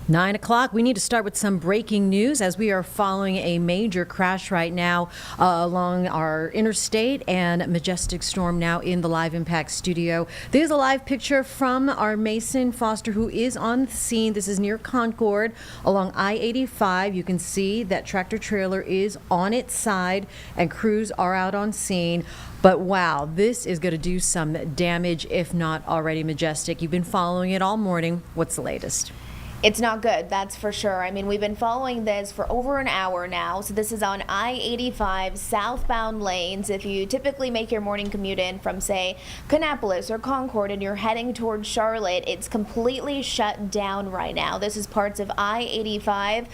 9 o'clock. We need to start with some breaking news as we are following a major crash right now along our interstate, and Majestic Storm now in the Live Impact studio. There's a live picture from our Mason Foster, who is on the scene. This is near Concord along I-85. You can see that tractor trailer is on its side and crews are out on scene. But wow, this is going to do some damage, if not already. Majestic, you've been following it all morning. What's the latest? It's not good, that's for sure. I mean, we've been following this for over an hour now. So this is on I-85 southbound lanes. If you typically make your morning commute in from, say, Kannapolis or Concord and you're heading towards Charlotte, it's completely shut down right now. This is parts of I-85.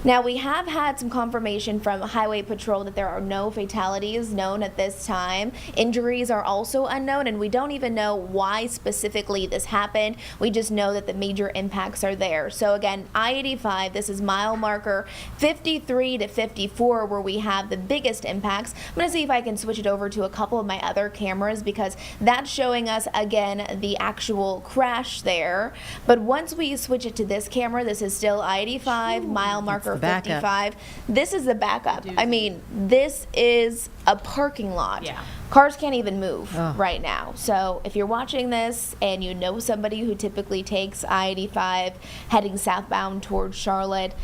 Now, we have had some confirmation from Highway Patrol that there are no fatalities known at this time. Injuries are also unknown, and we don't even know why specifically this happened. We just know that the major impacts are there. So again, I-85, this is mile marker 53 to 54 where we have the biggest impacts. I'm going to see if I can switch it over to a couple of my other cameras, because that's showing us again the actual crash there. But once we switch it to this camera, this is still I-85, mile marker 55. This is the backup. I mean, this is a parking lot cars can't even move Oh. right now. So if you're watching this and you know somebody who typically takes I-85 heading southbound towards Charlotte,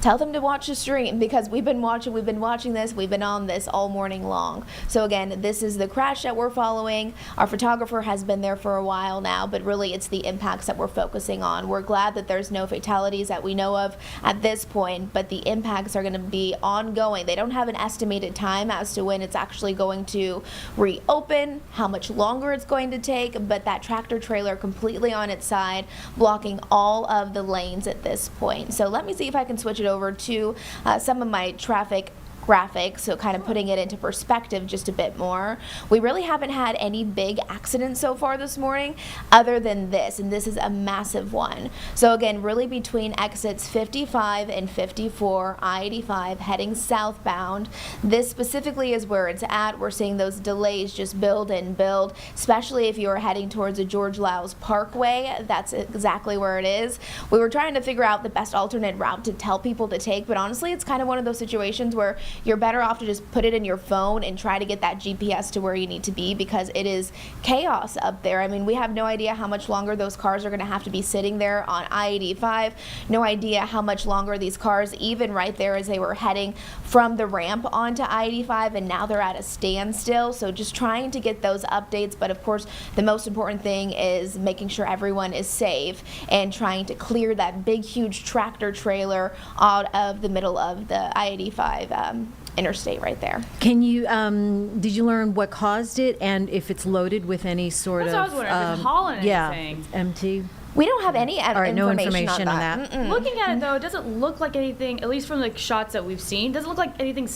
tell them to watch the stream, because we've been watching this, we've been on this all morning long. So again, this is the crash that we're following. Our photographer has been there for a while now, but really it's the impacts that we're focusing on. We're glad that there's no fatalities that we know of at this point, but the impacts are going to be ongoing. They don't have an estimated time as to when it's actually going to reopen, how much longer it's going to take, but that tractor trailer completely on its side, blocking all of the lanes at this point. So let me see if I can switch it over to some of my traffic graphics, so kind of putting it into perspective just a bit more. We really haven't had any big accidents so far this morning other than this, and this is a massive one. So again, really between exits 55 and 54, I-85 heading southbound. This specifically is where it's at. We're seeing those delays just build and build, especially if you're heading towards the George Lowes Parkway. That's exactly where it is. We were trying to figure out the best alternate route to tell people to take, but honestly, it's kind of one of those situations where you're better off to just put it in your phone and try to get that GPS to where you need to be, because it is chaos up there. I mean, we have no idea how much longer those cars are going to have to be sitting there on I-85. No idea how much longer these cars, even right there as they were heading from the ramp onto I-85, and now they're at a standstill. So just trying to get those updates. But of course, the most important thing is making sure everyone is safe and trying to clear that big, huge tractor trailer out of the middle of the I-85 interstate right there. Can you, did you learn what caused it and if it's loaded with any sort That's what I of? was wondering, if it's hauling anything. Yeah, empty. We don't have any All right, no information on that. that. Looking at it though, it doesn't look like anything, at least from the shots that we've seen, doesn't look like anything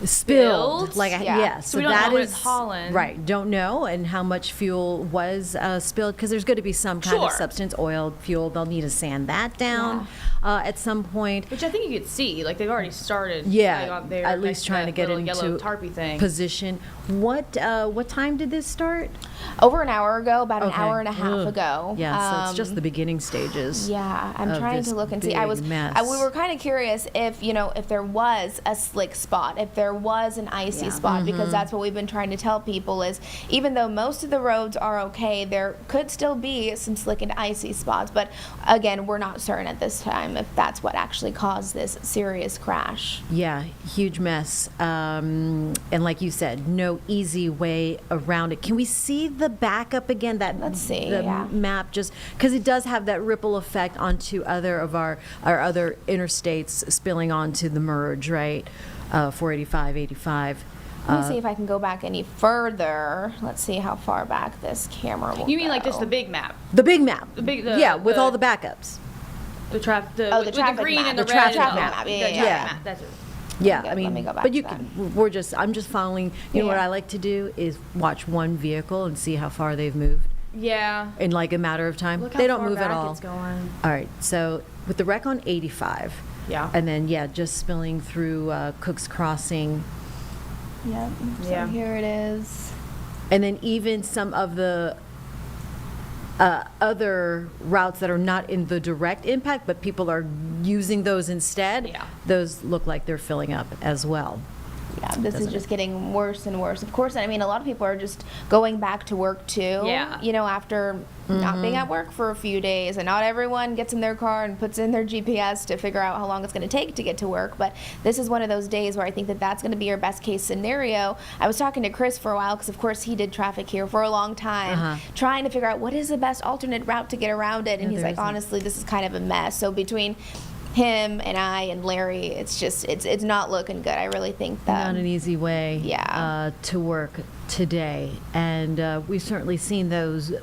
Spilled, like Yeah. yes. So we don't that know what is it's hauling. right. Don't know, and how much fuel was spilled, because there's going to be some kind of Sure. substance, oil, fuel. They'll need to sand that down at some point. Which I think you could see, like they've already started. Yeah, like, up there at next least trying to that get little yellow into tarpy thing. position. What time did this start? Over an hour ago, about an Okay. hour and a half Ugh. ago. Yeah, so it's just the beginning stages. Yeah, I'm of trying this to look and see. big mess. We were kind of curious if, if there was a slick spot, if there was an icy spot, Mm-hmm. because that's what we've been trying to tell people is, even though most of the roads are okay, there could still be some slick and icy spots. But again, we're not certain at this time if that's what actually caused this serious crash. Yeah, huge mess. And like you said, no easy way around it. Can we see the backup again? Let's see, the yeah. map, just because it does have that ripple effect onto other of our other interstates spilling onto the merge, right? 485, 85. Let me see if I can go back any further. Let's see how far back this camera will You mean like go. just the big map? The big map. The with all the backups. The traffic, Oh, the with traffic the green map. and the, The red. traffic and map. the Yeah, traffic yeah. map. That's it. Yeah, Let I mean, me go back but to you that. can. I'm just following. You know what Yeah. I like to do is watch one vehicle and see how far they've moved Yeah. in like a matter of time. Look how They don't far move at back all. it's going. All right, so with the wreck on 85, Yeah. and then just spilling through Cook's Crossing, Yep. So Yeah. here it is. and then even some of the other routes that are not in the direct impact, but people are using those instead. Yeah. Those look like they're filling up as well. Yeah, this is Doesn't just getting worse and worse. Of course, I mean, a lot of people are just going back to work too. Yeah. After not being at work for a few days, and not everyone gets in their car and puts in their GPS to figure out how long it's going to take to get to work. But this is one of those days where I think that that's going to be your best case scenario. I was talking to Chris for a while because, of course, he did traffic here for a long time, trying to figure out what is the best alternate route to get around it. And he's there like, isn't. honestly, this is kind of a mess. So between him and I and Larry, it's not looking good. I really think that Not an easy way Yeah. to work today. And we've certainly seen those.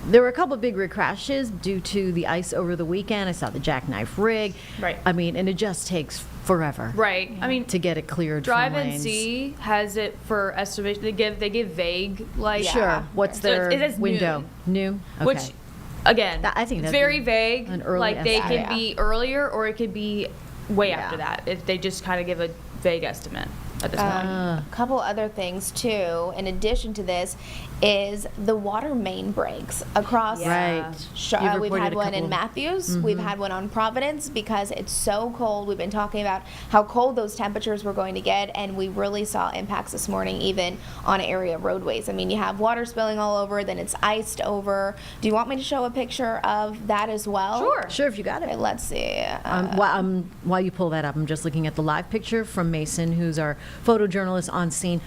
There were a couple of big rig crashes due to the ice over the weekend. I saw the jackknife rig. Right. I mean, and it just takes forever. Right. I mean, To get it cleared Drive from lanes. NC has it for estimation. They give vague like Sure. What's So their it says window? Noon? Okay. Which again, I think it's that'd very be vague. an early Like they estimate. could be earlier or it could be way Yeah. after that if they just kind of give a vague estimate. at this point. A couple other things too, in addition to this, is the water main breaks across. Right. You've We've reported had a one in couple. Matthews. We've had one on Providence because it's so cold. We've been talking about how cold those temperatures were going to get, and we really saw impacts this morning, even on area roadways. I mean, you have water spilling all over, then it's iced over. Do you want me to show a picture of that as well? Sure, if you got Okay, it. let's see. While you pull that up, I'm just looking at the live picture from Mason, who's our photojournalist on scene.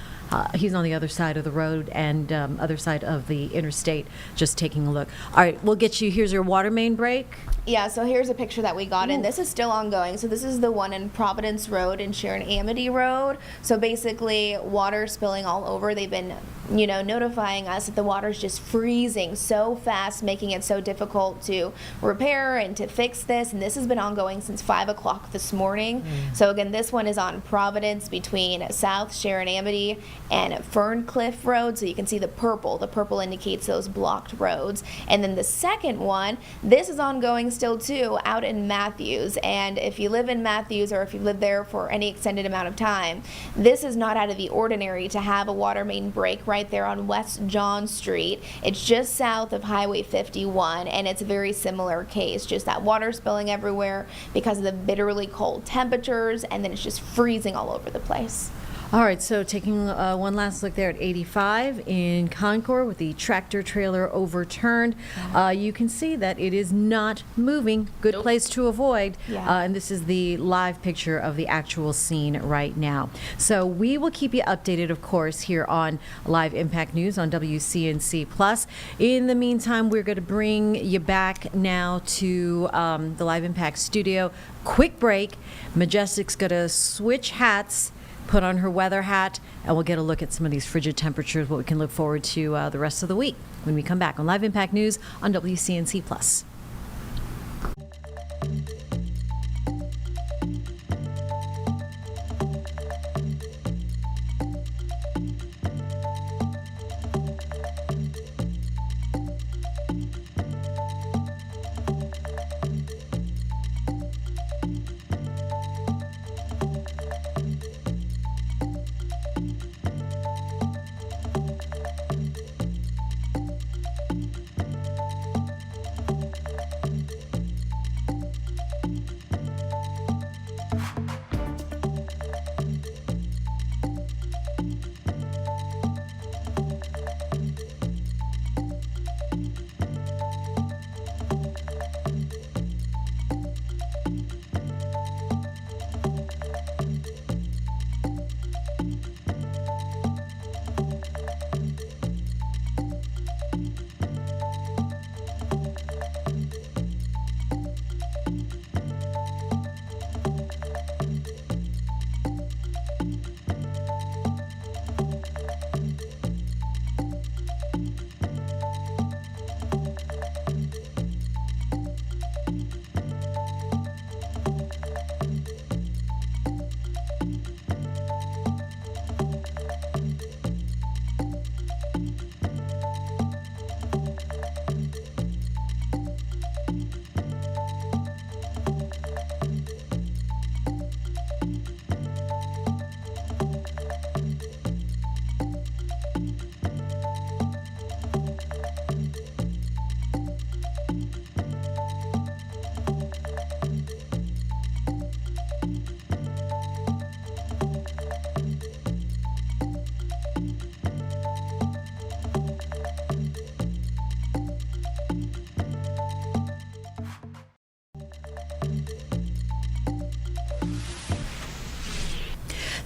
He's on the other side of the road and other side of the interstate, just taking a look. All right, we'll get you. Here's your water main break. Yeah, so here's a picture that we got, and this is still ongoing. So this is the one in Providence Road and Sharon Amity Road. So basically, water spilling all over. They've been, notifying us that the water's just freezing so fast, making it so difficult to repair and to fix this. And this has been ongoing since 5 o'clock this morning. So again, this one is on Providence between South Sharon Amity and Ferncliff Road. So you can see the purple. The purple indicates those blocked roads. And then the second one, this is ongoing still too, out in Matthews. And if you live in Matthews, or if you live there for any extended amount of time, this is not out of the ordinary to have a water main break right there on West John Street. It's just south of Highway 51, and it's a very similar case, just that water spilling everywhere because of the bitterly cold temperatures, and then it's just freezing all over the place. All right, so taking one last look there at 85 in Concord with the tractor trailer overturned. You can see that it is not moving. Good place to avoid. Yeah. And this is the live picture of the actual scene right now. So we will keep you updated, of course, here on Live Impact News on WCNC Plus. In the meantime, we're going to bring you back now to the Live Impact studio. Quick break. Majestic's going to switch hats, put on her weather hat, and we'll get a look at some of these frigid temperatures, what we can look forward to the rest of the week when we come back on Live Impact News on WCNC Plus.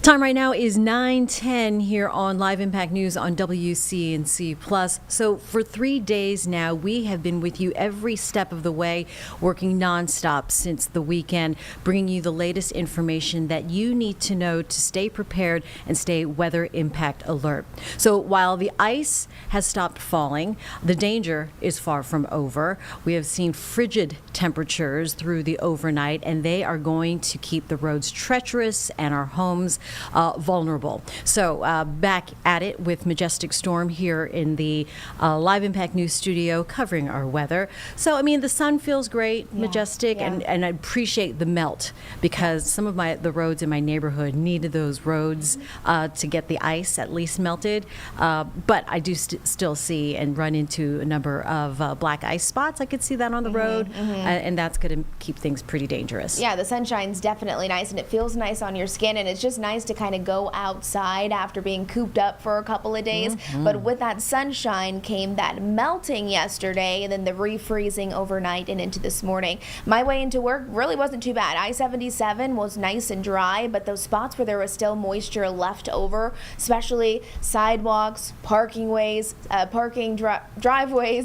Time right now is 9:10 here on Live Impact News on WCNC Plus. So for 3 days now, we have been with you every step of the way, working nonstop since the weekend, bringing you the latest information that you need to know to stay prepared and stay weather impact alert. So while the ice has stopped falling, the danger is far from over. We have seen frigid temperatures through the overnight, and they are going to keep the roads treacherous and our homes vulnerable. So back at it with Majestic Storm here in the Live Impact News studio covering our weather. So, I mean, the sun feels great, Majestic, and I appreciate the melt because some of the roads in my neighborhood needed those roads to get the ice at least melted. But I do still see and run into a number of black ice spots. I could see that on the road, and that's going to keep things pretty dangerous. Yeah, the sunshine's definitely nice, and it feels nice on your skin, and it's just nice to kind of go outside after being cooped up for a couple of days. But with that sunshine came that melting yesterday, and then the refreezing overnight and into this morning. My way into work really wasn't too bad. I-77 was nice and dry, but those spots where there was still moisture left over, especially sidewalks, driveways,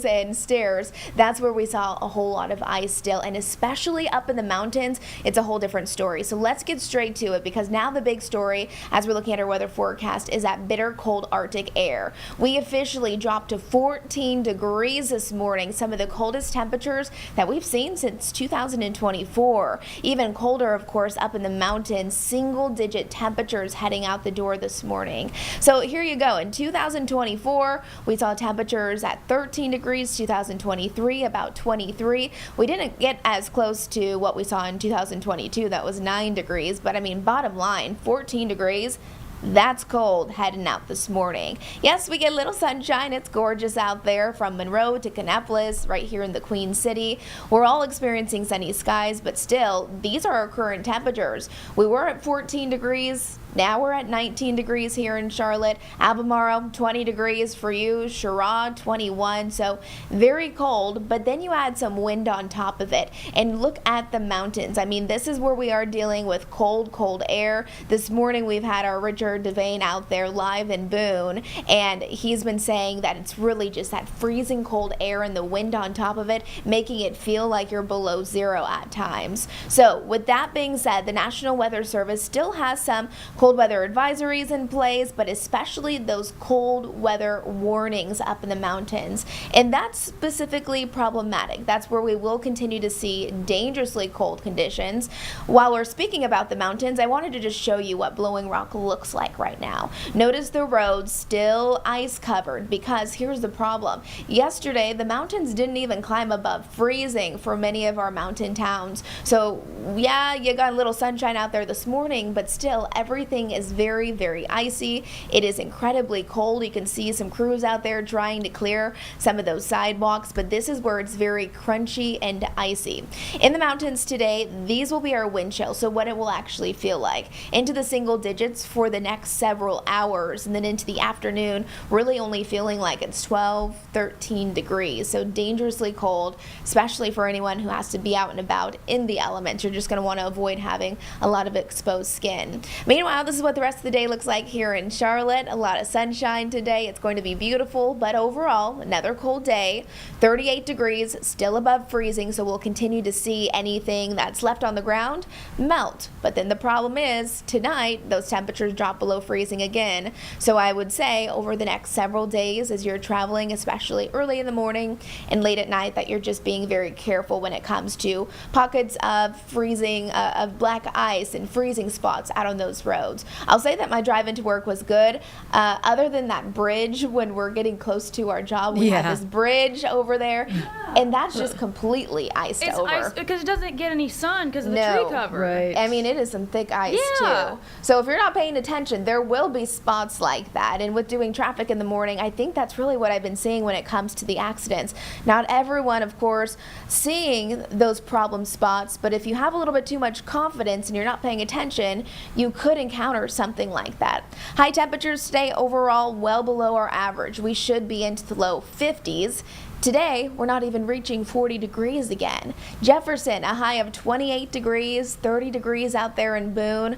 and stairs, that's where we saw a whole lot of ice still, and especially up in the mountains, it's a whole different story. So let's get straight to it, because now the big story, as we're looking at our weather forecast, is that bitter cold Arctic air. We officially dropped to 14 degrees this morning, some of the coldest temperatures that we've seen since 2024. Even colder, of course, up in the mountains, single-digit temperatures heading out the door this morning. So here you go. In 2024, we saw temperatures at 13 degrees, 2023 about 23. We didn't get as close to what we saw in 2022. That was 9 degrees. But I mean, bottom line, 14 degrees. That's cold heading out this morning. Yes, we get a little sunshine. It's gorgeous out there from Monroe to Kannapolis, right here in the Queen City. We're all experiencing sunny skies, but still, these are our current temperatures. We were at 14 degrees. Now we're at 19 degrees here in Charlotte. Albemarle, 20 degrees for you. Sherrod, 21. So very cold, but then you add some wind on top of it. And look at the mountains. I mean, this is where we are dealing with cold, cold air. This morning we've had our Richard Devane out there live in Boone, and he's been saying that it's really just that freezing cold air and the wind on top of it, making it feel like you're below zero at times. So with that being said, the National Weather Service still has some cold weather advisories in place, but especially those cold weather warnings up in the mountains. And that's specifically problematic. That's where we will continue to see dangerously cold conditions. While we're speaking about the mountains, I wanted to just show you what Blowing Rock looks like right now. Notice the roads still ice covered, because here's the problem. Yesterday, the mountains didn't even climb above freezing for many of our mountain towns. So yeah, you got a little sunshine out there this morning, but still everything is very, very icy. It is incredibly cold. You can see some crews out there trying to clear some of those sidewalks, but this is where it's very crunchy and icy. In the mountains today, these will be our wind chill, so what it will actually feel like. Into the single digits for the next several hours, and then into the afternoon, really only feeling like it's 12, 13 degrees. So dangerously cold, especially for anyone who has to be out and about in the elements. You're just going to want to avoid having a lot of exposed skin. Meanwhile, this is what the rest of the day looks like here in Charlotte. A lot of sunshine today. It's going to be beautiful, but overall, another cold day. 38 degrees, still above freezing, so we'll continue to see anything that's left on the ground melt. But then the problem is, tonight, those temperatures drop below freezing again. So I would say over the next several days, as you're traveling, especially early in the morning and late at night, that you're just being very careful when it comes to pockets of freezing, of black ice and freezing spots out on those roads. I'll say that my drive into work was good. Other than that bridge, when we're getting close to our job, we have this bridge over there, and that's just completely iced over. It's ice because it doesn't get any sun because of the tree cover. Right. I mean, it is some thick ice too. So if you're not paying attention, there will be spots like that. And with doing traffic in the morning, I think that's really what I've been seeing when it comes to the accidents. Not everyone, of course, seeing those problem spots, but if you have a little bit too much confidence and you're not paying attention, you could encounter something like that. High temperatures today overall well below our average. We should be into the low 50s. Today, we're not even reaching 40 degrees again. Jefferson, a high of 28 degrees, 30 degrees out there in Boone.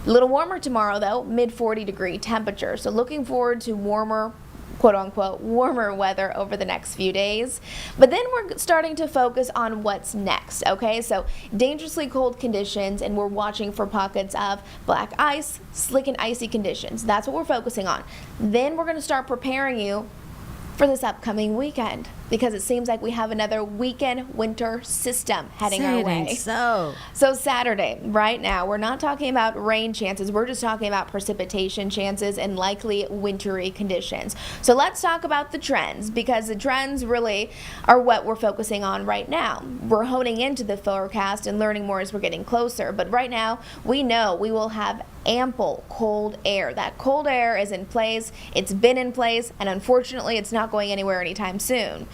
A little warmer tomorrow, though, mid 40 degree temperature. So looking forward to warmer, quote unquote, warmer weather over the next few days. But then we're starting to focus on what's next, okay? So dangerously cold conditions, and we're watching for pockets of black ice, slick and icy conditions. That's what we're focusing on. Then we're going to start preparing you for this upcoming weekend. because it seems like we have another weekend winter system heading our Say it ain't way. so. So Saturday, right now, we're not talking about rain chances. We're just talking about precipitation chances and likely wintry conditions. So let's talk about the trends, because the trends really are what we're focusing on right now. We're honing into the forecast and learning more as we're getting closer. But right now, we know we will have ample cold air. That cold air is in place, it's been in place, and unfortunately it's not going anywhere anytime soon.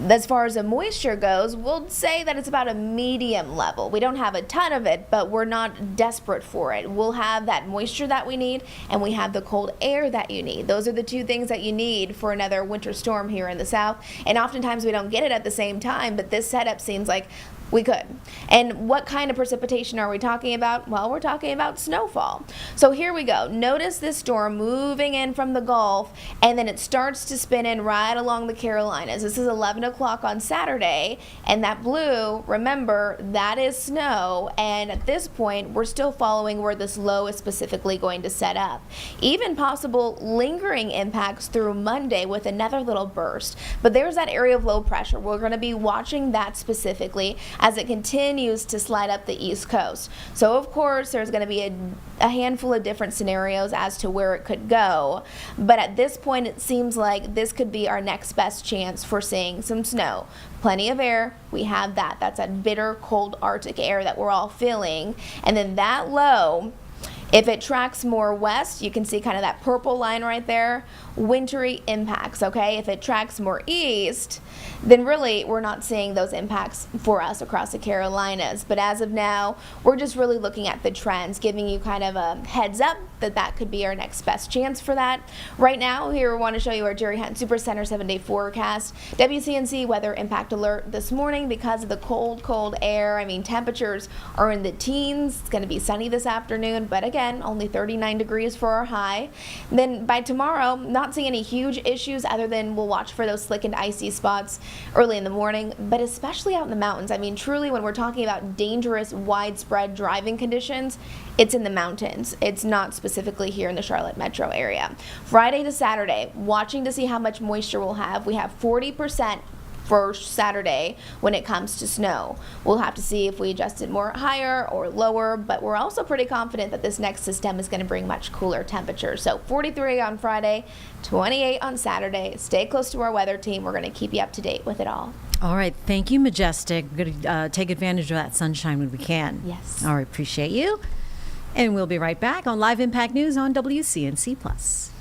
As far as the moisture goes, we'll say that it's about a medium level. We don't have a ton of it, but we're not desperate for it. We'll have that moisture that we need, and we have the cold air that you need. Those are the two things that you need for another winter storm here in the south, and oftentimes we don't get it at the same time, but this setup seems like we could. And what kind of precipitation are we talking about? Well, we're talking about snowfall. So here we go. Notice this storm moving in from the Gulf, and then it starts to spin in right along the Carolinas. This is 11 o'clock on Saturday, and that blue, remember, that is snow, and at this point, we're still following where this low is specifically going to set up. Even possible lingering impacts through Monday with another little burst. But there's that area of low pressure. We're going to be watching that specifically as it continues to slide up the East Coast. So of course there's going to be a handful of different scenarios as to where it could go, but at this point it seems like this could be our next best chance for seeing some snow. Plenty of air, we have that. That's that bitter cold Arctic air that we're all feeling, and then that low, if it tracks more west, you can see kind of that purple line right there, wintry impacts, okay? If it tracks more east, then really we're not seeing those impacts for us across the Carolinas. But as of now, we're just really looking at the trends, giving you kind of a heads up that that could be our next best chance for that. Right now, here we want to show you our Jerry Hunt Super Center 7-day forecast. WCNC weather impact alert this morning because of the cold air. I mean, temperatures are in the teens. It's going to be sunny this afternoon, but again, only 39 degrees for our high. Then by tomorrow, not seeing any huge issues other than we'll watch for those slick and icy spots early in the morning, but especially out in the mountains. I mean, truly, when we're talking about dangerous, widespread driving conditions, it's in the mountains. It's not specifically here in the Charlotte metro area. Friday to Saturday, watching to see how much moisture we'll have. We have 40% for Saturday when it comes to snow. We'll have to see if we adjust it more higher or lower, but we're also pretty confident that this next system is going to bring much cooler temperatures. So 43 on Friday, 28 on Saturday. Stay close to our weather team. We're going to keep you up to date with it all. All right. Thank you, Majestic. We're going to take advantage of that sunshine when we can. Yes. All right. Appreciate you. And we'll be right back on Live Impact News on WCNC Plus.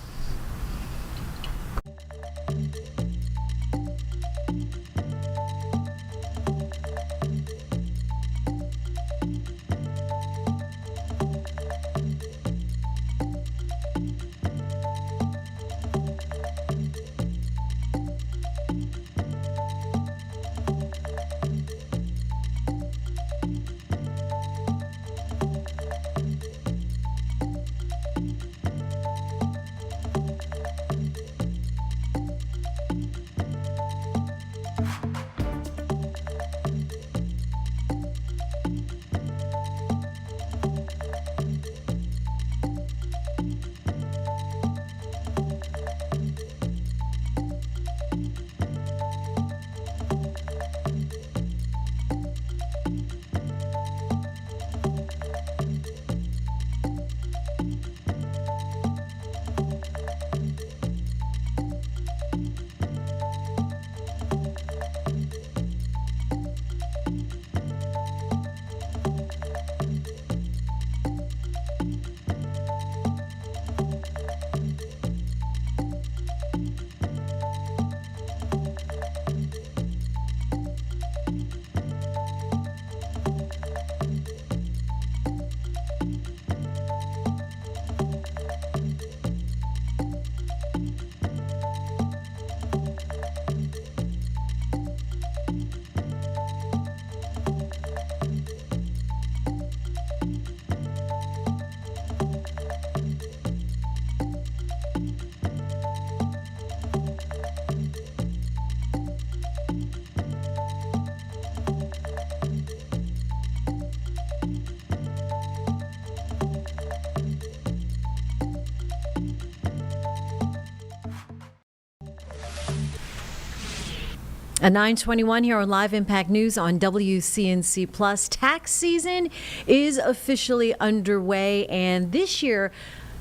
At 9:21 here on Live Impact News on WCNC Plus. Tax season is officially underway, and this year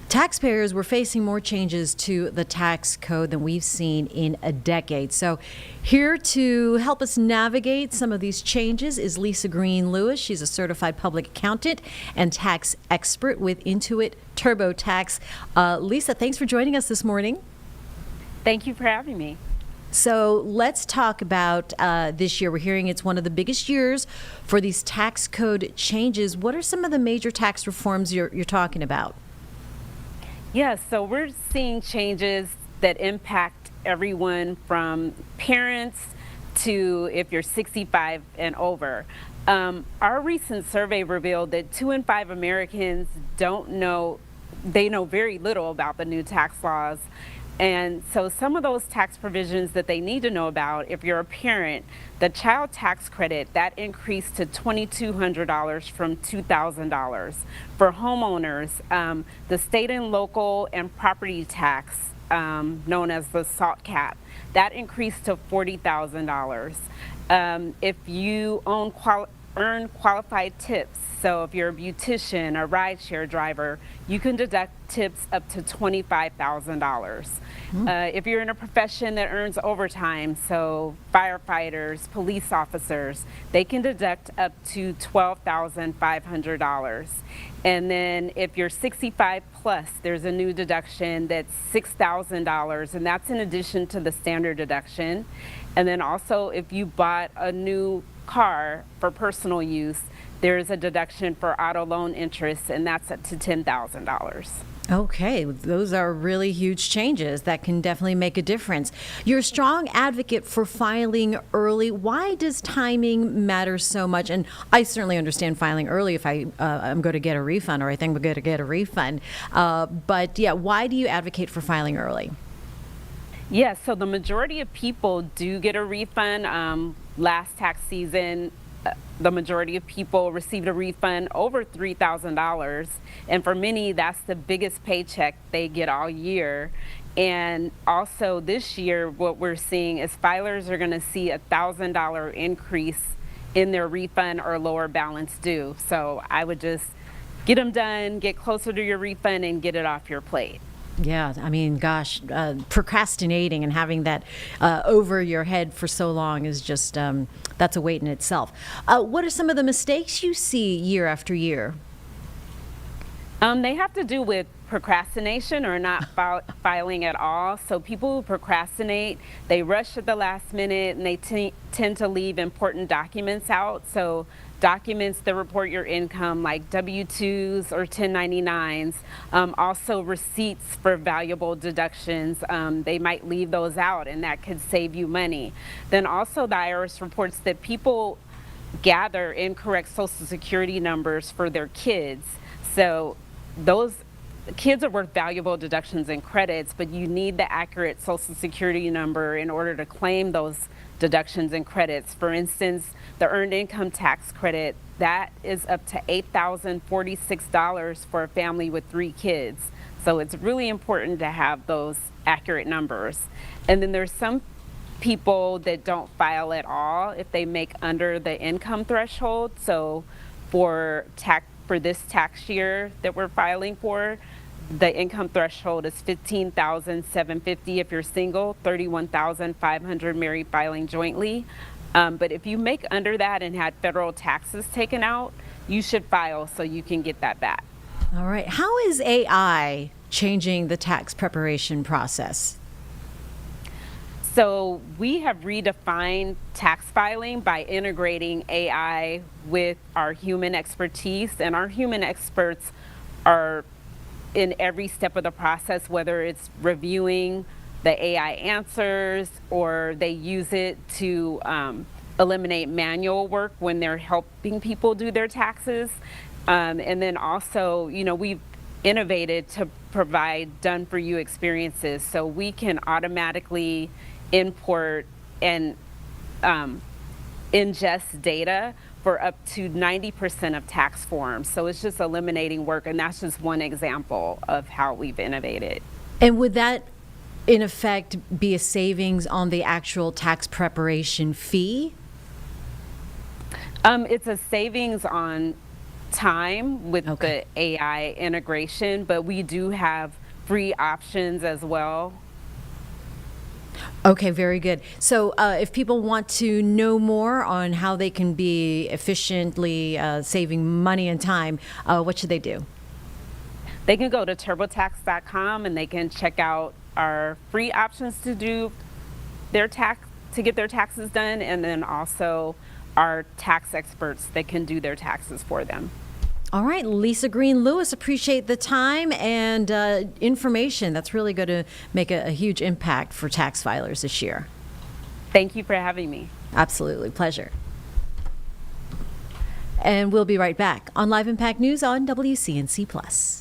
taxpayers were facing more changes to the tax code than we've seen in a decade. So here to help us navigate some of these changes is Lisa Green-Lewis. She's a certified public accountant and tax expert with Intuit TurboTax. Lisa, thanks for joining us this morning. Thank you for having me. So let's talk about this year. We're hearing it's one of the biggest years for these tax code changes. What are some of the major tax reforms you're talking about? Yes, so we're seeing changes that impact everyone from parents to if you're 65 and over. Our recent survey revealed that 2 in 5 Americans know very little about the new tax laws. And so some of those tax provisions that they need to know about, if you're a parent, the child tax credit, that increased to $2,200 from $2,000. For homeowners, the state and local and property tax, known as the SALT cap, that increased to $40,000. If you earn qualified tips, so if you're a beautician, a rideshare driver, you can deduct tips up to $25,000. If you're in a profession that earns overtime, so firefighters, police officers, they can deduct up to $12,500. And then if you're 65 plus, there's a new deduction that's $6,000, and that's in addition to the standard deduction. And then also if you bought a new car for personal use, there's a deduction for auto loan interest, and that's up to $10,000. Okay, those are really huge changes that can definitely make a difference. You're a strong advocate for filing early. Why does timing matter so much? And I certainly understand filing early if I'm going to get a refund, or I think we're going to get a refund. But yeah, why do you advocate for filing early? Yeah, so the majority of people do get a refund. Last tax season, the majority of people received a refund over $3,000. And for many, that's the biggest paycheck they get all year. And also this year, what we're seeing is filers are going to see a $1,000 increase in their refund or lower balance due. So I would just get them done, get closer to your refund, and get it off your plate. Yeah, I mean, gosh, procrastinating and having that over your head for so long is just, that's a weight in itself. What are some of the mistakes you see year after year? They have to do with procrastination or not filing at all. So people who procrastinate, they rush at the last minute, and they tend to leave important documents out. So documents that report your income, like W-2s or 1099s, also receipts for valuable deductions. They might leave those out, and that could save you money. Then also the IRS reports that people gather incorrect Social Security numbers for their kids. So those kids are worth valuable deductions and credits, but you need the accurate Social Security number in order to claim those deductions and credits. For instance, the earned income tax credit, that is up to $8,046 for a family with 3 kids. So it's really important to have those accurate numbers. And then there's some people that don't file at all if they make under the income threshold. So for this tax year that we're filing for, the income threshold is $15,750 if you're single, $31,500 married filing jointly. But if you make under that and had federal taxes taken out, you should file so you can get that back. All right. How is AI changing the tax preparation process? So we have redefined tax filing by integrating AI with our human expertise, and our human experts are in every step of the process, whether it's reviewing the AI answers or they use it to eliminate manual work when they're helping people do their taxes. And then also, we've innovated to provide done-for-you experiences, so we can automatically import and ingest data for up to 90% of tax forms. So it's just eliminating work, and that's just one example of how we've innovated. And would that in effect, be a savings on the actual tax preparation fee? It's a savings on time with Okay. the AI integration, but we do have free options as well. Okay, very good. So if people want to know more on how they can be efficiently saving money and time, what should they do? They can go to turbotax.com and they can check out our free options to do their get their taxes done, and then also our tax experts that can do their taxes for them. All right, Lisa Green Lewis, appreciate the time and information. That's really going to make a huge impact for tax filers this year. Thank you for having me. Absolutely, pleasure. And we'll be right back on Live Impact News on WCNC Plus.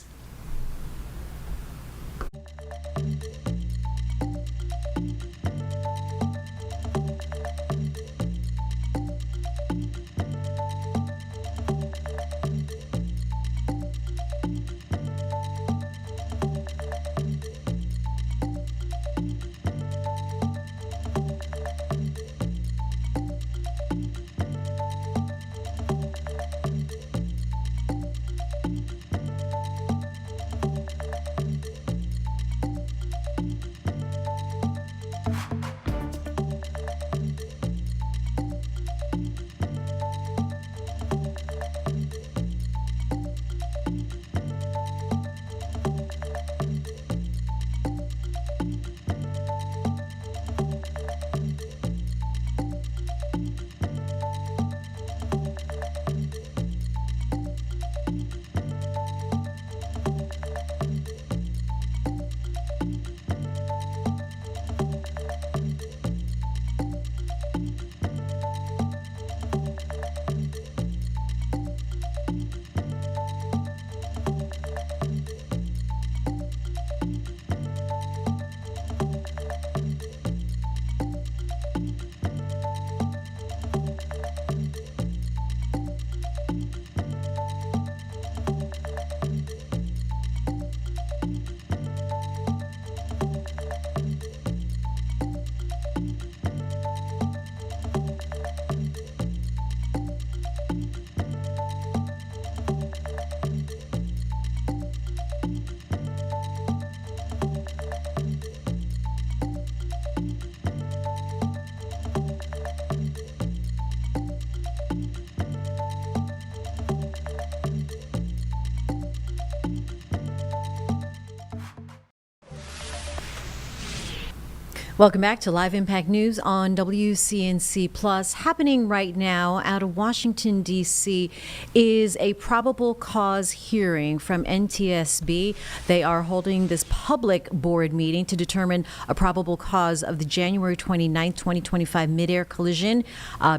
Welcome back to Live Impact News on WCNC Plus. Happening right now out of Washington, D.C. is a probable cause hearing from NTSB. They are holding this public board meeting to determine a probable cause of the January 29th, 2025 midair collision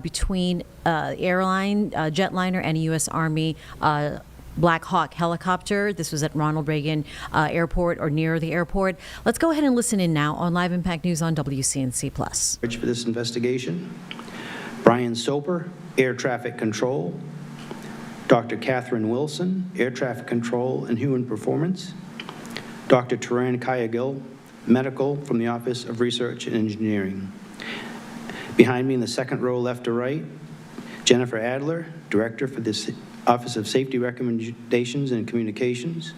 between jetliner and a U.S. Army Black Hawk helicopter. This was at Ronald Reagan Airport, or near the airport. Let's go ahead and listen in now on Live Impact News on WCNC Plus. For this investigation, Brian Soper, Air Traffic Control, Dr. Catherine Wilson, Air Traffic Control and Human Performance, Dr. Taran Kayagil, Medical from the Office of Research and Engineering. Behind me in the second row, left to right, Jennifer Adler, Director for the Office of Safety Recommendations and Communications,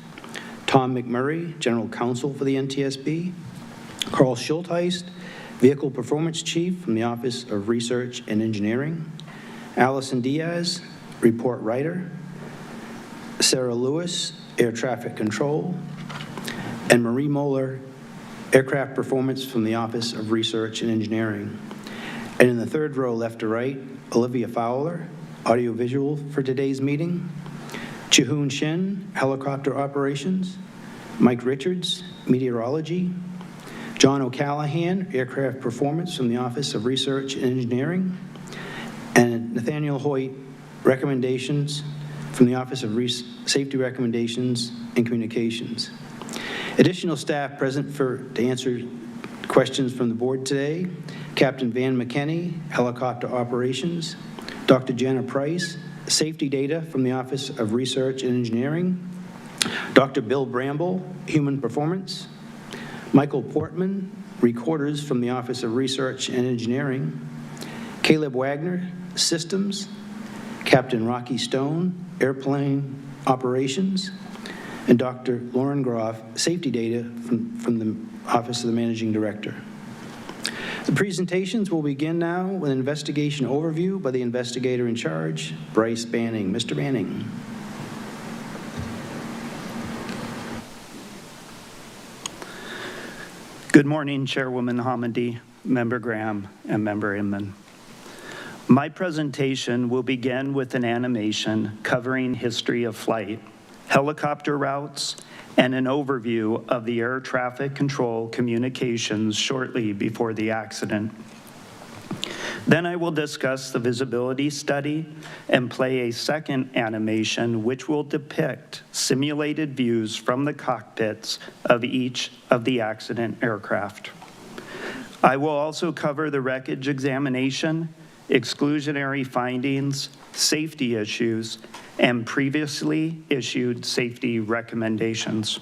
Tom McMurray, General Counsel for the NTSB, Carl Schultheist, Vehicle Performance Chief from the Office of Research and Engineering, Allison Diaz, Report Writer, Sarah Lewis, Air Traffic Control, and Marie Moeller, Aircraft Performance from the Office of Research and Engineering. And in the third row, left to right, Olivia Fowler, Audiovisual for today's meeting, Chihoon Shin, Helicopter Operations, Mike Richards, Meteorology, John O'Callahan, Aircraft Performance from the Office of Research and Engineering, and Nathaniel Hoyt, Recommendations from the Office of Safety Recommendations and Communications. Additional staff present to answer questions from the board today: Captain Van McKinney, Helicopter Operations, Dr. Jenna Price, Safety Data from the Office of Research and Engineering, Dr. Bill Bramble, Human Performance, Michael Portman, recorders from the Office of Research and Engineering. Caleb Wagner, systems. Captain Rocky Stone, airplane operations. And Dr. Lauren Groff, safety data from the Office of the Managing Director. The presentations will begin now with an investigation overview by the investigator in charge, Bryce Banning. Mr. Banning. Good morning, Chairwoman Hamady, Member Graham, and Member Inman. My presentation will begin with an animation covering history of flight, helicopter routes, and an overview of the air traffic control communications shortly before the accident. Then I will discuss the visibility study and play a second animation which will depict simulated views from the cockpits of each of the accident aircraft. I will also cover the wreckage examination, exclusionary findings, safety issues, and previously issued safety recommendations.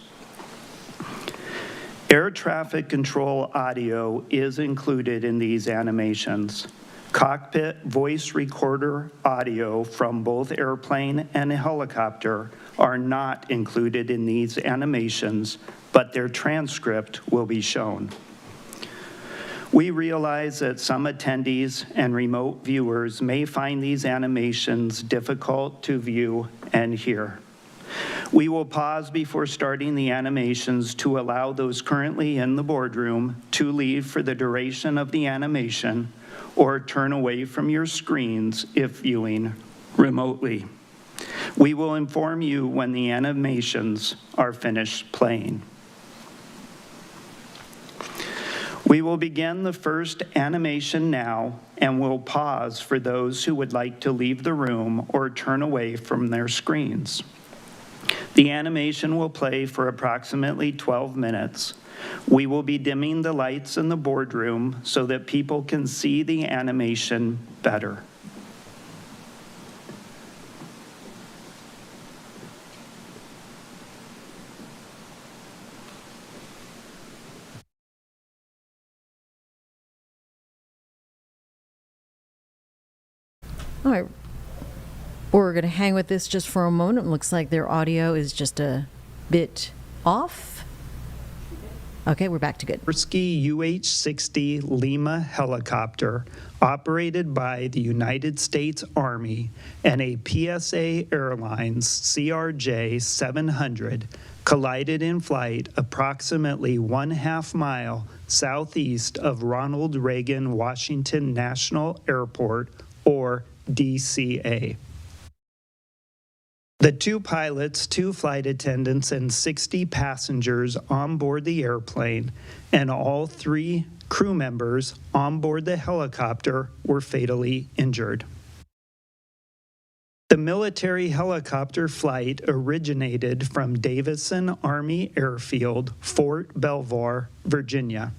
Air traffic control audio is included in these animations. Cockpit voice recorder audio from both airplane and helicopter are not included in these animations, but their transcript will be shown. We realize that some attendees and remote viewers may find these animations difficult to view and hear. We will pause before starting the animations to allow those currently in the boardroom to leave for the duration of the animation or turn away from your screens if viewing remotely. We will inform you when the animations are finished playing. We will begin the first animation now and will pause for those who would like to leave the room or turn away from their screens. The animation will play for approximately 12 minutes. We will be dimming the lights in the boardroom so that people can see the animation better. All right. We're going to hang with this just for a moment. It looks like their audio is just a bit off. Okay, we're back to good. Sikorsky UH-60 Lima helicopter operated by the United States Army and a PSA Airlines CRJ-700 collided in flight approximately 1/2 mile southeast of Ronald Reagan Washington National Airport, or DCA. The 2 pilots, 2 flight attendants, and 60 passengers on board the airplane, and all 3 crew members on board the helicopter were fatally injured. The military helicopter flight originated from Davison Army Airfield, Fort Belvoir, Virginia.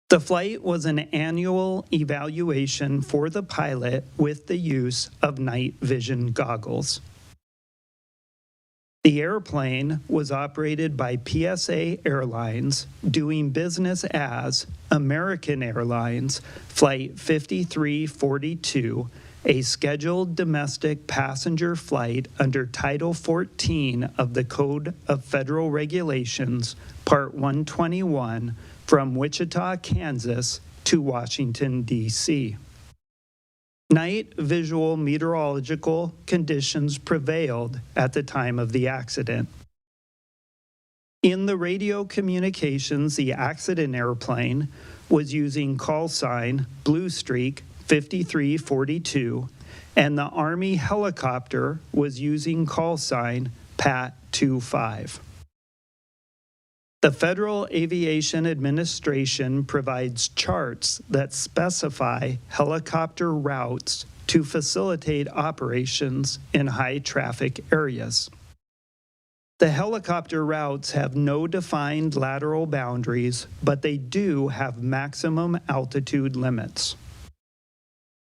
The flight was an annual evaluation for the pilot with the use of night vision goggles. The airplane was operated by PSA Airlines, doing business as American Airlines Flight 5342, a scheduled domestic passenger flight under Title 14 of the Code of Federal Regulations, Part 121, from Wichita, Kansas to Washington, D.C. Night visual meteorological conditions prevailed at the time of the accident. In the radio communications, the accident airplane was using call sign Blue Streak 5342, and the Army helicopter was using call sign Pat 25. The Federal Aviation Administration provides charts that specify helicopter routes to facilitate operations in high-traffic areas. The helicopter routes have no defined lateral boundaries, but they do have maximum altitude limits.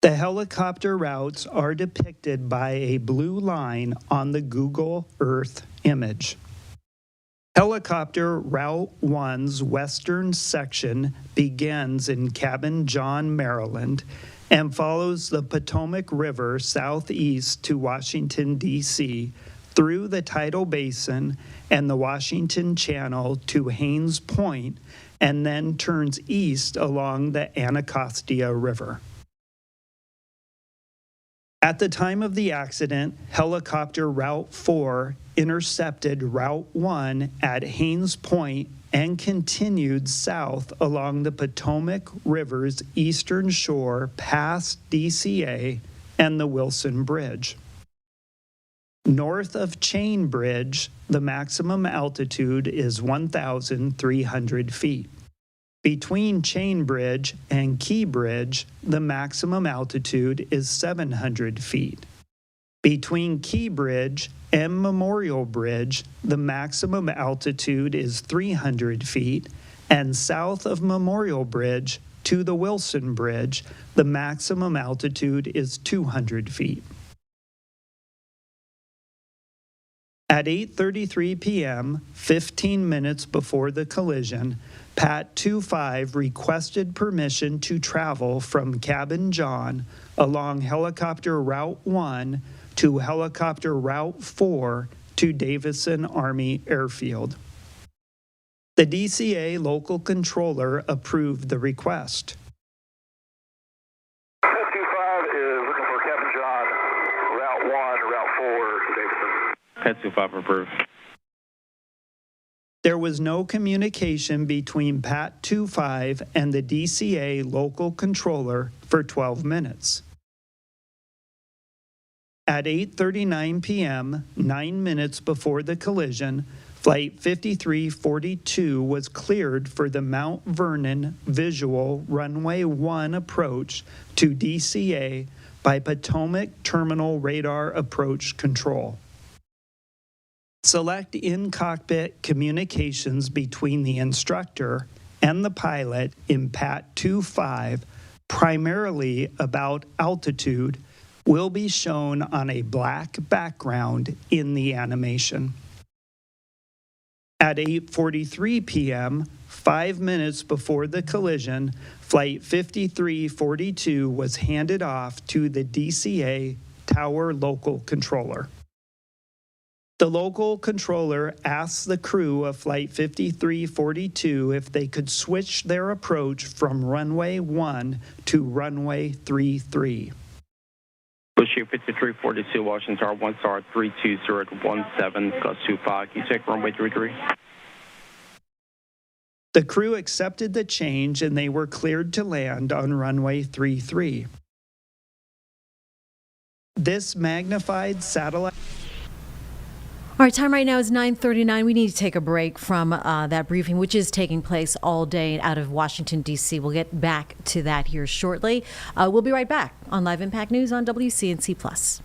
The helicopter routes are depicted by a blue line on the Google Earth image. Helicopter Route 1's western section begins in Cabin John, Maryland, and follows the Potomac River southeast to Washington, D.C., through the Tidal Basin and the Washington Channel to Haines Point, and then turns east along the Anacostia River. At the time of the accident, Helicopter Route 4 intercepted Route 1 at Haines Point and continued south along the Potomac River's eastern shore past DCA and the Wilson Bridge. North of Chain Bridge, the maximum altitude is 1,300 feet. Between Chain Bridge and Key Bridge, the maximum altitude is 700 feet. Between Key Bridge and Memorial Bridge, the maximum altitude is 300 feet, and south of Memorial Bridge to the Wilson Bridge, the maximum altitude is 200 feet. At 8:33 p.m., 15 minutes before the collision, Pat 25 requested permission to travel from Cabin John along Helicopter Route 1 to Helicopter Route 4 to Davison Army Airfield. The DCA local controller approved the request. Pat 25 is looking for Cabin John, Route 1, Route 4 to Davison. Pat 25 approved. There was no communication between Pat 25 and the DCA local controller for 12 minutes. At 8:39 p.m., 9 minutes before the collision, Flight 5342 was cleared for the Mount Vernon Visual Runway 1 approach to DCA by Potomac Terminal Radar Approach Control. Select in-cockpit communications between the instructor and the pilot in Pat 25, primarily about altitude, will be shown on a black background in the animation. At 8:43 p.m., 5 minutes before the collision, Flight 5342 was handed off to the DCA Tower Local Controller. The local controller asked the crew of Flight 5342 if they could switch their approach from runway 1 to runway 33. Bushir 5342, Washington Tower 1 star 32017, gust 25. Can you take runway 33? The crew accepted the change and they were cleared to land on runway 33. This magnified satellite. All right, time right now is 9:39. We need to take a break from that briefing, which is taking place all day out of Washington, D.C. We'll get back to that here shortly. We'll be right back on Live Impact News on WCNC Plus.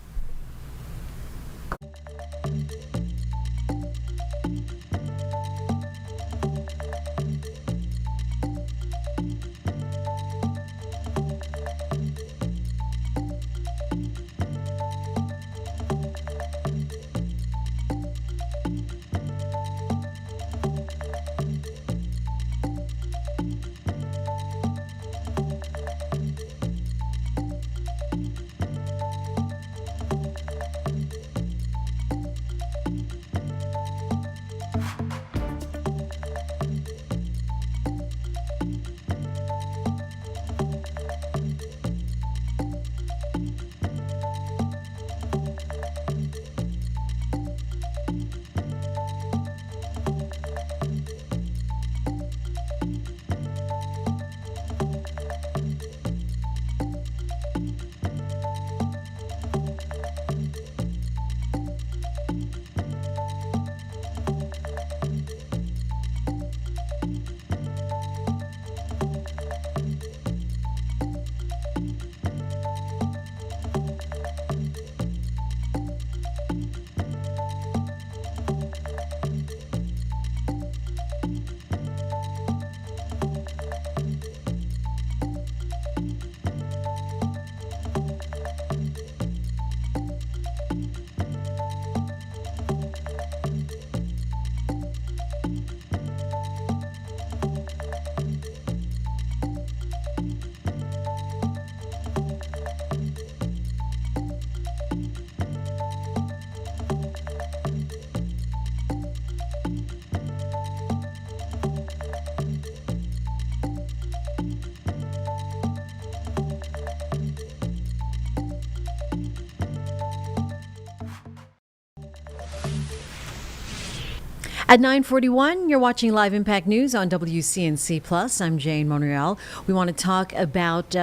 At 9:41, you're watching Live Impact News on WCNC Plus. I'm Jane Monreal. We want to talk about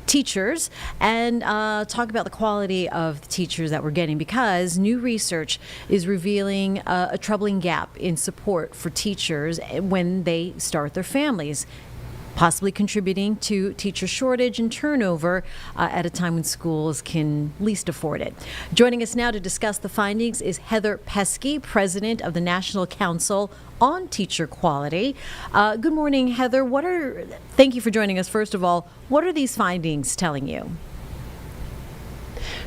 teachers and talk about the quality of the teachers that we're getting, because new research is revealing a troubling gap in support for teachers when they start their families, possibly contributing to teacher shortage and turnover at a time when schools can least afford it. Joining us now to discuss the findings is Heather Pesky, president of the National Council on Teacher Quality. Good morning, Heather. Thank you for joining us. First of all, what are these findings telling you?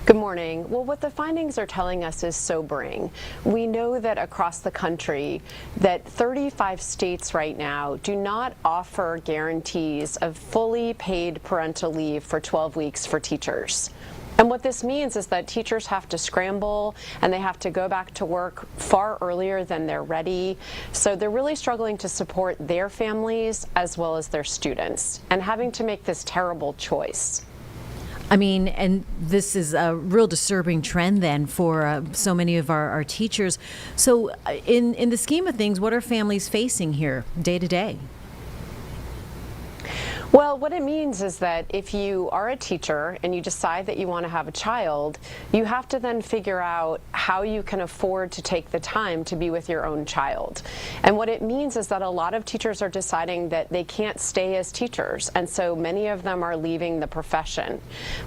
Good morning. Well, what the findings are telling us is sobering. We know that across the country that 35 states right now do not offer guarantees of fully paid parental leave for 12 weeks for teachers. And what this means is that teachers have to scramble and they have to go back to work far earlier than they're ready. So they're really struggling to support their families as well as their students and having to make this terrible choice. I mean, and this is a real disturbing trend then for so many of our teachers. So in the scheme of things, what are families facing here day to day? Well, what it means is that if you are a teacher and you decide that you want to have a child, you have to then figure out how you can afford to take the time to be with your own child. And what it means is that a lot of teachers are deciding that they can't stay as teachers, and so many of them are leaving the profession.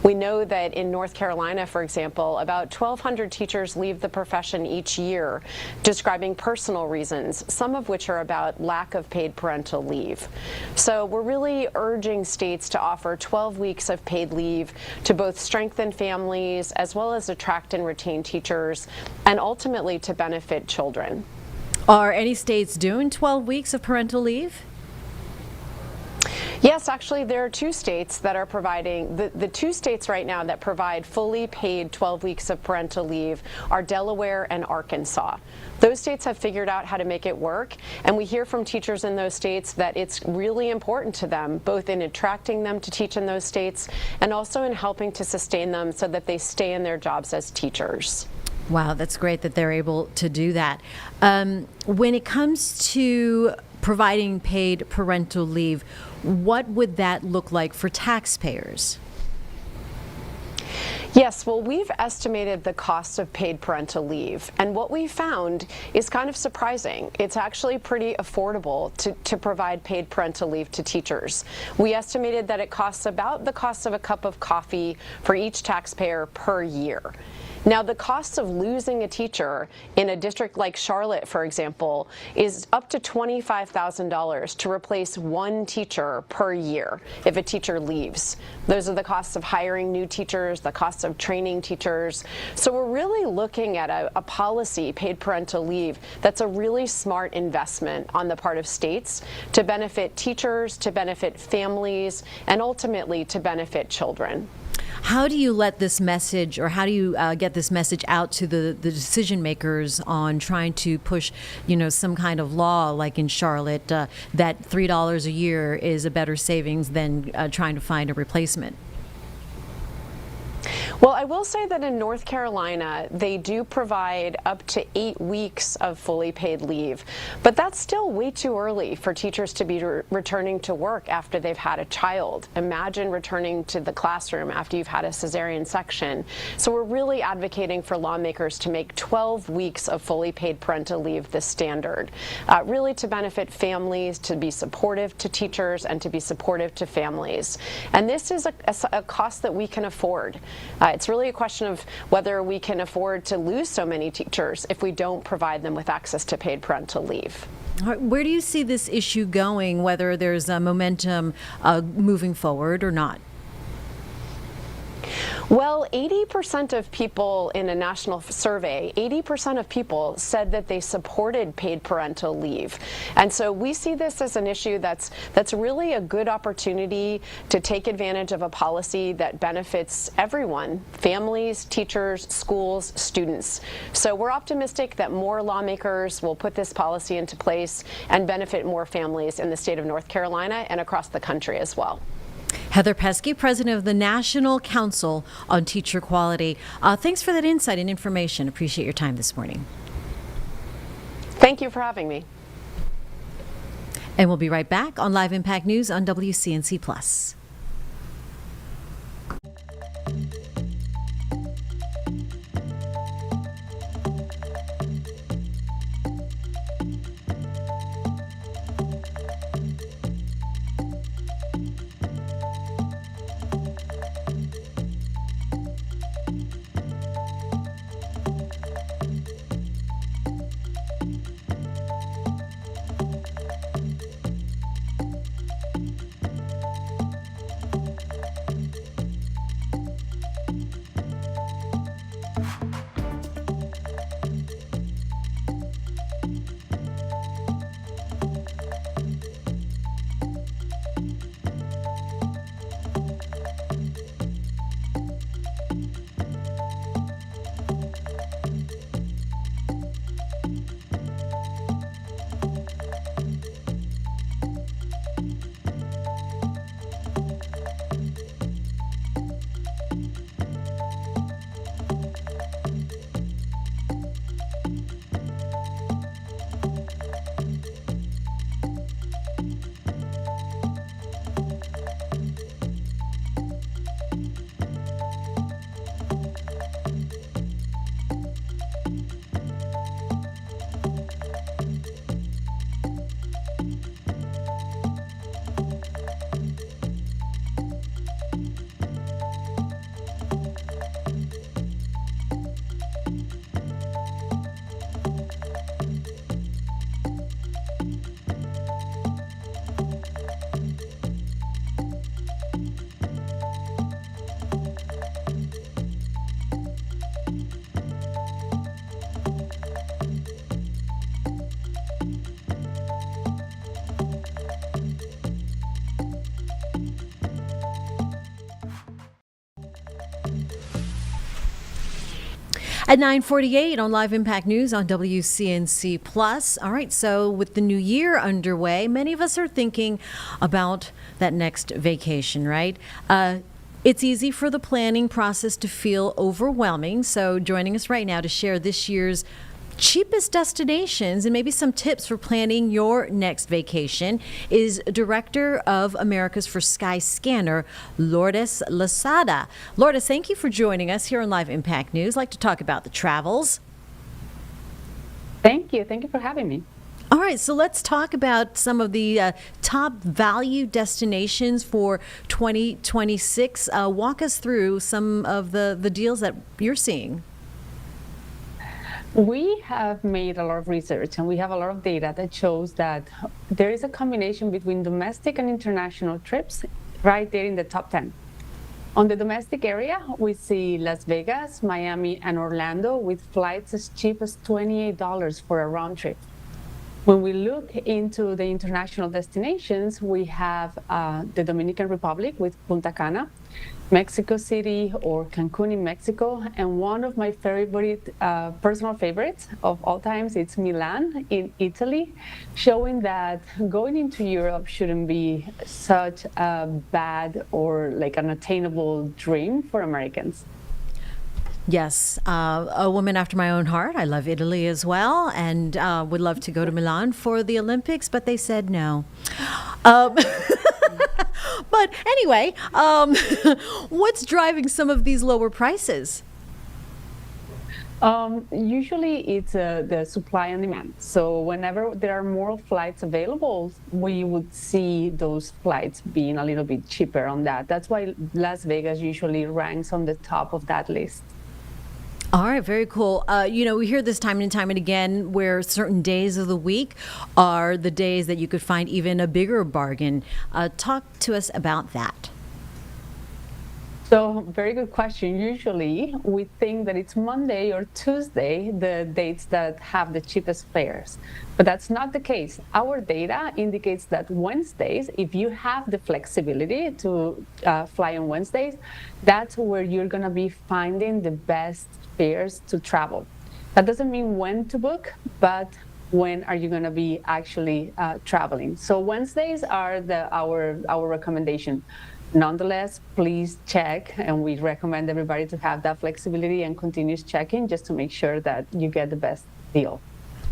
We know that in North Carolina, for example, about 1,200 teachers leave the profession each year, describing personal reasons, some of which are about lack of paid parental leave. So we're really urging states to offer 12 weeks of paid leave to both strengthen families as well as attract and retain teachers, and ultimately to benefit children. Are any states doing 12 weeks of parental leave? Yes, actually, there are two states that are providing, the two states right now that provide fully paid 12 weeks of parental leave are Delaware and Arkansas. Those states have figured out how to make it work, and we hear from teachers in those states that it's really important to them, both in attracting them to teach in those states and also in helping to sustain them so that they stay in their jobs as teachers. Wow, that's great that they're able to do that. When it comes to providing paid parental leave, what would that look like for taxpayers? Yes, well, we've estimated the cost of paid parental leave, and what we found is kind of surprising. It's actually pretty affordable to provide paid parental leave to teachers. We estimated that it costs about the cost of a cup of coffee for each taxpayer per year. Now, the cost of losing a teacher in a district like Charlotte, for example, is up to $25,000 to replace one teacher per year if a teacher leaves. Those are the costs of hiring new teachers, the costs of training teachers. So we're really looking at a policy, paid parental leave, that's a really smart investment on the part of states to benefit teachers, to benefit families, and ultimately to benefit children. How do you let this message, or how do you get this message out to the decision makers on trying to push, some kind of law like in Charlotte that $3 a year is a better savings than trying to find a replacement? Well, I will say that in North Carolina, they do provide up to 8 weeks of fully paid leave, but that's still way too early for teachers to be returning to work after they've had a child. Imagine returning to the classroom after you've had a cesarean section. So we're really advocating for lawmakers to make 12 weeks of fully paid parental leave the standard, really to benefit families, to be supportive to teachers, and to be supportive to families. And this is a cost that we can afford. It's really a question of whether we can afford to lose so many teachers if we don't provide them with access to paid parental leave. Where do you see this issue going, whether there's a momentum moving forward or not? Well, 80% of people in a national survey, 80% of people said that they supported paid parental leave. And so we see this as an issue that's really a good opportunity to take advantage of a policy that benefits everyone, families, teachers, schools, students. So we're optimistic that more lawmakers will put this policy into place and benefit more families in the state of North Carolina and across the country as well. Heather Pesky, president of the National Council on Teacher Quality. Thanks for that insight and information. Appreciate your time this morning. Thank you for having me. And we'll be right back on Live Impact News on WCNC Plus. At 9:48 on Live Impact News on WCNC Plus. All right, so with the new year underway, many of us are thinking about that next vacation, right? It's easy for the planning process to feel overwhelming. So joining us right now to share this year's cheapest destinations and maybe some tips for planning your next vacation is Director of Americas for Skyscanner, Lourdes Lozada. Lourdes, thank you for joining us here on Live Impact News. I'd like to talk about the travels. Thank you. Thank you for having me. All right, so let's talk about some of the top value destinations for 2026. Walk us through some of the deals that you're seeing. We have made a lot of research and we have a lot of data that shows that there is a combination between domestic and international trips right there in the top 10. On the domestic area, we see Las Vegas, Miami, and Orlando with flights as cheap as $28 for a round trip. When we look into the international destinations, we have the Dominican Republic with Punta Cana, Mexico City or Cancun in Mexico, and one of my favorite, personal favorites of all times, it's Milan in Italy, showing that going into Europe shouldn't be such a bad or like an attainable dream for Americans. Yes, a woman after my own heart. I love Italy as well and would love to go to Milan for the Olympics, but they said no. But anyway, what's driving some of these lower prices? Usually it's the supply and demand. So whenever there are more flights available, we would see those flights being a little bit cheaper on that. That's why Las Vegas usually ranks on the top of that list. All right, very cool. We hear this time and time and again where certain days of the week are the days that you could find even a bigger bargain. Talk to us about that. So, very good question. Usually, we think that it's Monday or Tuesday, the dates that have the cheapest fares. But that's not the case. Our data indicates that Wednesdays, if you have the flexibility to fly on Wednesdays, that's where you're going to be finding the best fares to travel. That doesn't mean when to book, but when are you going to be actually traveling. So Wednesdays are our recommendation. Nonetheless, please check, and we recommend everybody to have that flexibility and continuous checking just to make sure that you get the best deal.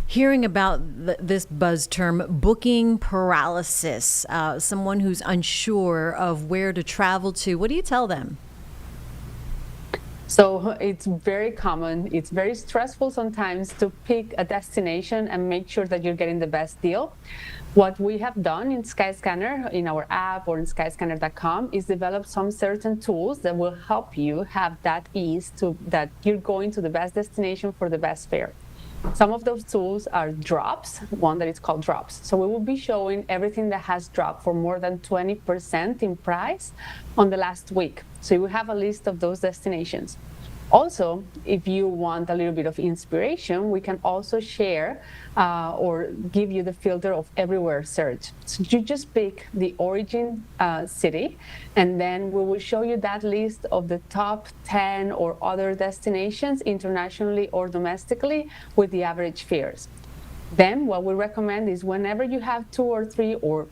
hearing about this buzz term, booking paralysis, someone who's unsure of where to travel to. What do you tell them? So it's very common. It's very stressful sometimes to pick a destination and make sure that you're getting the best deal. What we have done in Skyscanner, in our app or in skyscanner.com, is develop some certain tools that will help you have that ease to that you're going to the best destination for the best fare. Some of those tools are drops, one that is called drops. So we will be showing everything that has dropped for more than 20% in price on the last week. So you will have a list of those destinations. Also, if you want a little bit of inspiration, we can also share or give you the filter of everywhere search. So you just pick the origin city, and then we will show you that list of the top 10 or other destinations internationally or domestically with the average fares. Then what we recommend is whenever you have 2 or 3 or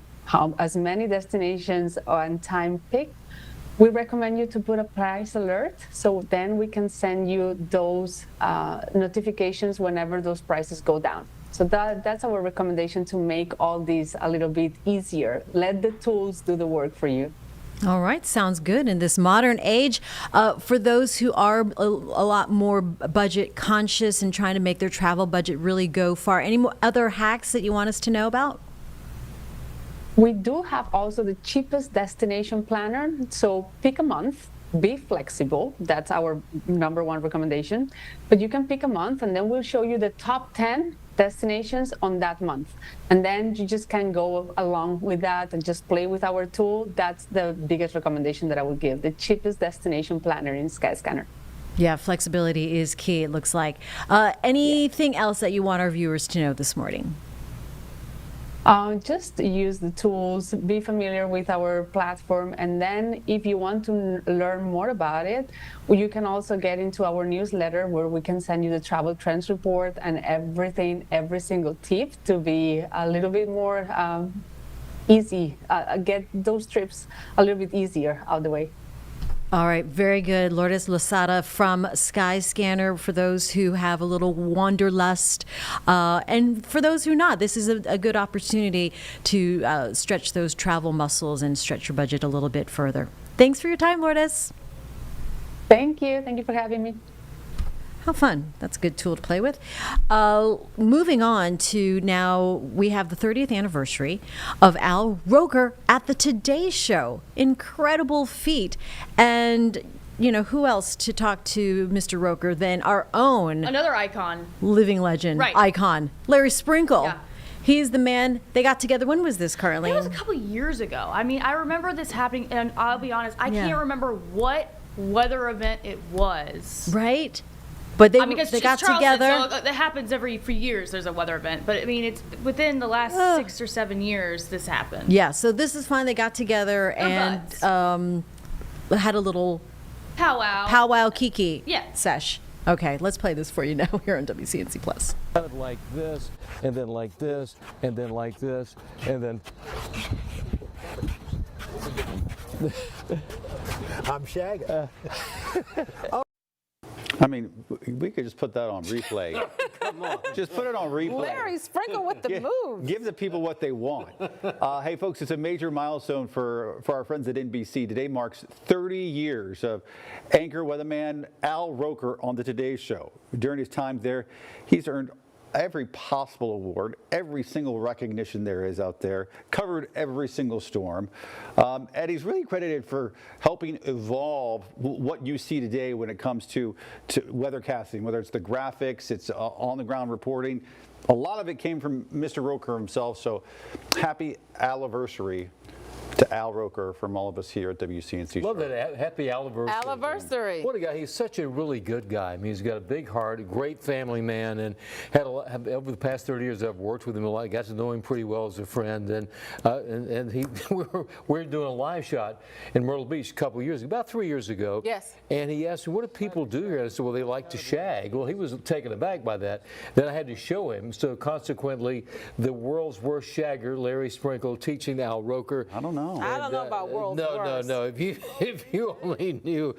as many destinations on time picked, we recommend you to put a price alert, so then we can send you those notifications whenever those prices go down. So that's our recommendation, to make all these a little bit easier. Let the tools do the work for you. All right, sounds good. In this modern age, for those who are a lot more budget conscious and trying to make their travel budget really go far, any other hacks that you want us to know about? We do have also the cheapest destination planner. So pick a month, be flexible. That's our #1 recommendation. But you can pick a month, and then we'll show you the top 10 destinations on that month. And then you just can go along with that and just play with our tool. That's the biggest recommendation that I would give, the cheapest destination planner in Skyscanner. Yeah, flexibility is key, it looks like. Anything else that you want our viewers to know this morning? Just use the tools, be familiar with our platform, and then if you want to learn more about it, you can also get into our newsletter where we can send you the travel trends report and everything, every single tip to be a little bit more easy, get those trips a little bit easier out of the way. All right, very good. Lourdes Lozada from Skyscanner, for those who have a little wanderlust. And for those who not, this is a good opportunity to stretch those travel muscles and stretch your budget a little bit further. Thanks for your time, Lourdes. Thank you. Thank you for having me. How fun. That's a good tool to play with. Moving on to now, we have the 30th anniversary of Al Roker at the Today Show. Incredible feat. And, you know, who else to talk to Mr. Roker than our own Another icon. living legend, Right. icon, Larry Sprinkle. Yeah. He's the man. They got together. When was this, Carly? It was a couple years ago. I mean, I remember this happening, and I'll be honest, I can't remember what weather event it was. Right? But they because got it's Charleston, together. so it happens for years. There's a weather event, but I mean, it's within the last 6 or 7 years this happened. Yeah, so this is fine. They got together and had a little powwow kiki sesh. Okay, let's play this for you now here on WCNC Plus. Like this, and then like this, and then like this, and then. I'm Shaggy. I mean, we could just put that on replay. Come on. Just put it on replay. Larry Sprinkle with the moves. Give the people what they want. Hey, folks, it's a major milestone for our friends at NBC. Today marks 30 years of anchor weatherman Al Roker on the Today Show. During his time there, he's earned every possible award, every single recognition there is out there, covered every single storm. And he's really credited for helping evolve what you see today when it comes to weathercasting, whether it's the graphics, it's on-the-ground reporting. A lot of it came from Mr. Roker himself, so happy anniversary to Al Roker from all of us here at WCNC. Love that. Happy anniversary. Anniversary. What a guy. He's such a really good guy. I mean, he's got a big heart, a great family man, and had over the past 30 years I've worked with him a lot. Got to know him pretty well as a friend, and he we're doing a live shot in Myrtle Beach a couple of years ago, about 3 years ago. Yes. And he asked me, what do people do here? I said, well, they like to shag. Well, he was taken aback by that. Then I had to show him. So consequently, the world's worst shagger, Larry Sprinkle, teaching Al Roker. I don't know. No. I don't know about world's worst. No. If you only knew.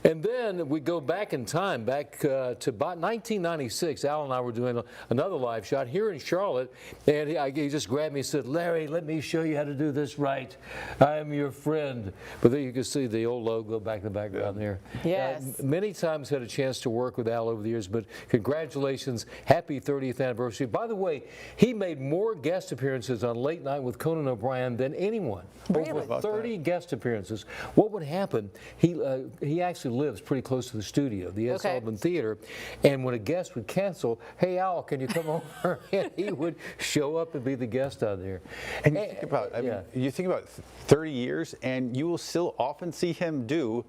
And then we go back in time, back to about 1996. Al and I were doing another live shot here in Charlotte, and he just grabbed me and said, "Larry, let me show you how to do this right. I am your friend." But there you can see the old logo back in the background there. Yes. Many times had a chance to work with Al over the years, but congratulations, happy 30th anniversary. By the way, he made more guest appearances on Late Night with Conan O'Brien than anyone. Really? Over 30 guest appearances. What would happen, he actually lives pretty close to the studio, the S. Albin Theater, and when a guest would cancel, "Hey Al, can you come over?" and he would show up and be the guest out there. And you think about, you think about 30 years, and you will still often see him do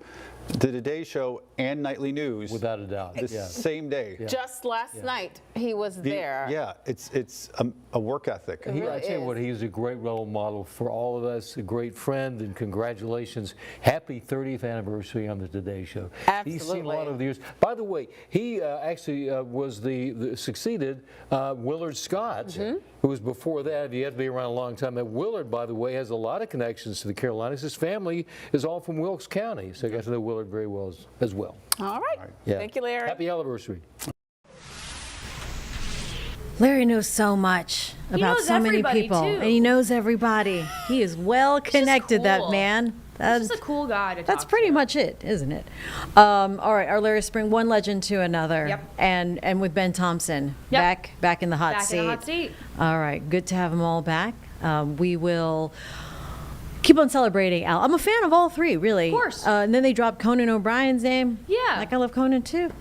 the Today Show and Nightly News. Without a doubt. The same day. Just last night, he was there. Yeah, it's a work ethic. It really I tell you what, he's a great role model for all of us, a great friend, and congratulations. Happy 30th anniversary on the Today Show. Absolutely. He's seen a lot of the years. By the way, he actually was succeeded Willard Scott, who was before that. He had to be around a long time. And Willard, by the way, has a lot of connections to the Carolinas. His family is all from Wilkes County, so I got to know Willard very well as well. All right. Yeah. Thank you, Larry. Happy anniversary. Larry knows so much about so many people, and he knows everybody. He is well connected, that man. He's just a cool guy to talk That's pretty much it, isn't it? All right, our Larry Spring, one legend to another. Yep. And with Ben Thompson, Yep. back in the hot Back seat. in the hot seat. All right, good to have them all back. We will keep on celebrating Al. I'm a fan of all three, really. Of course. And then they dropped Conan O'Brien's name. Yeah. Like I love Conan too.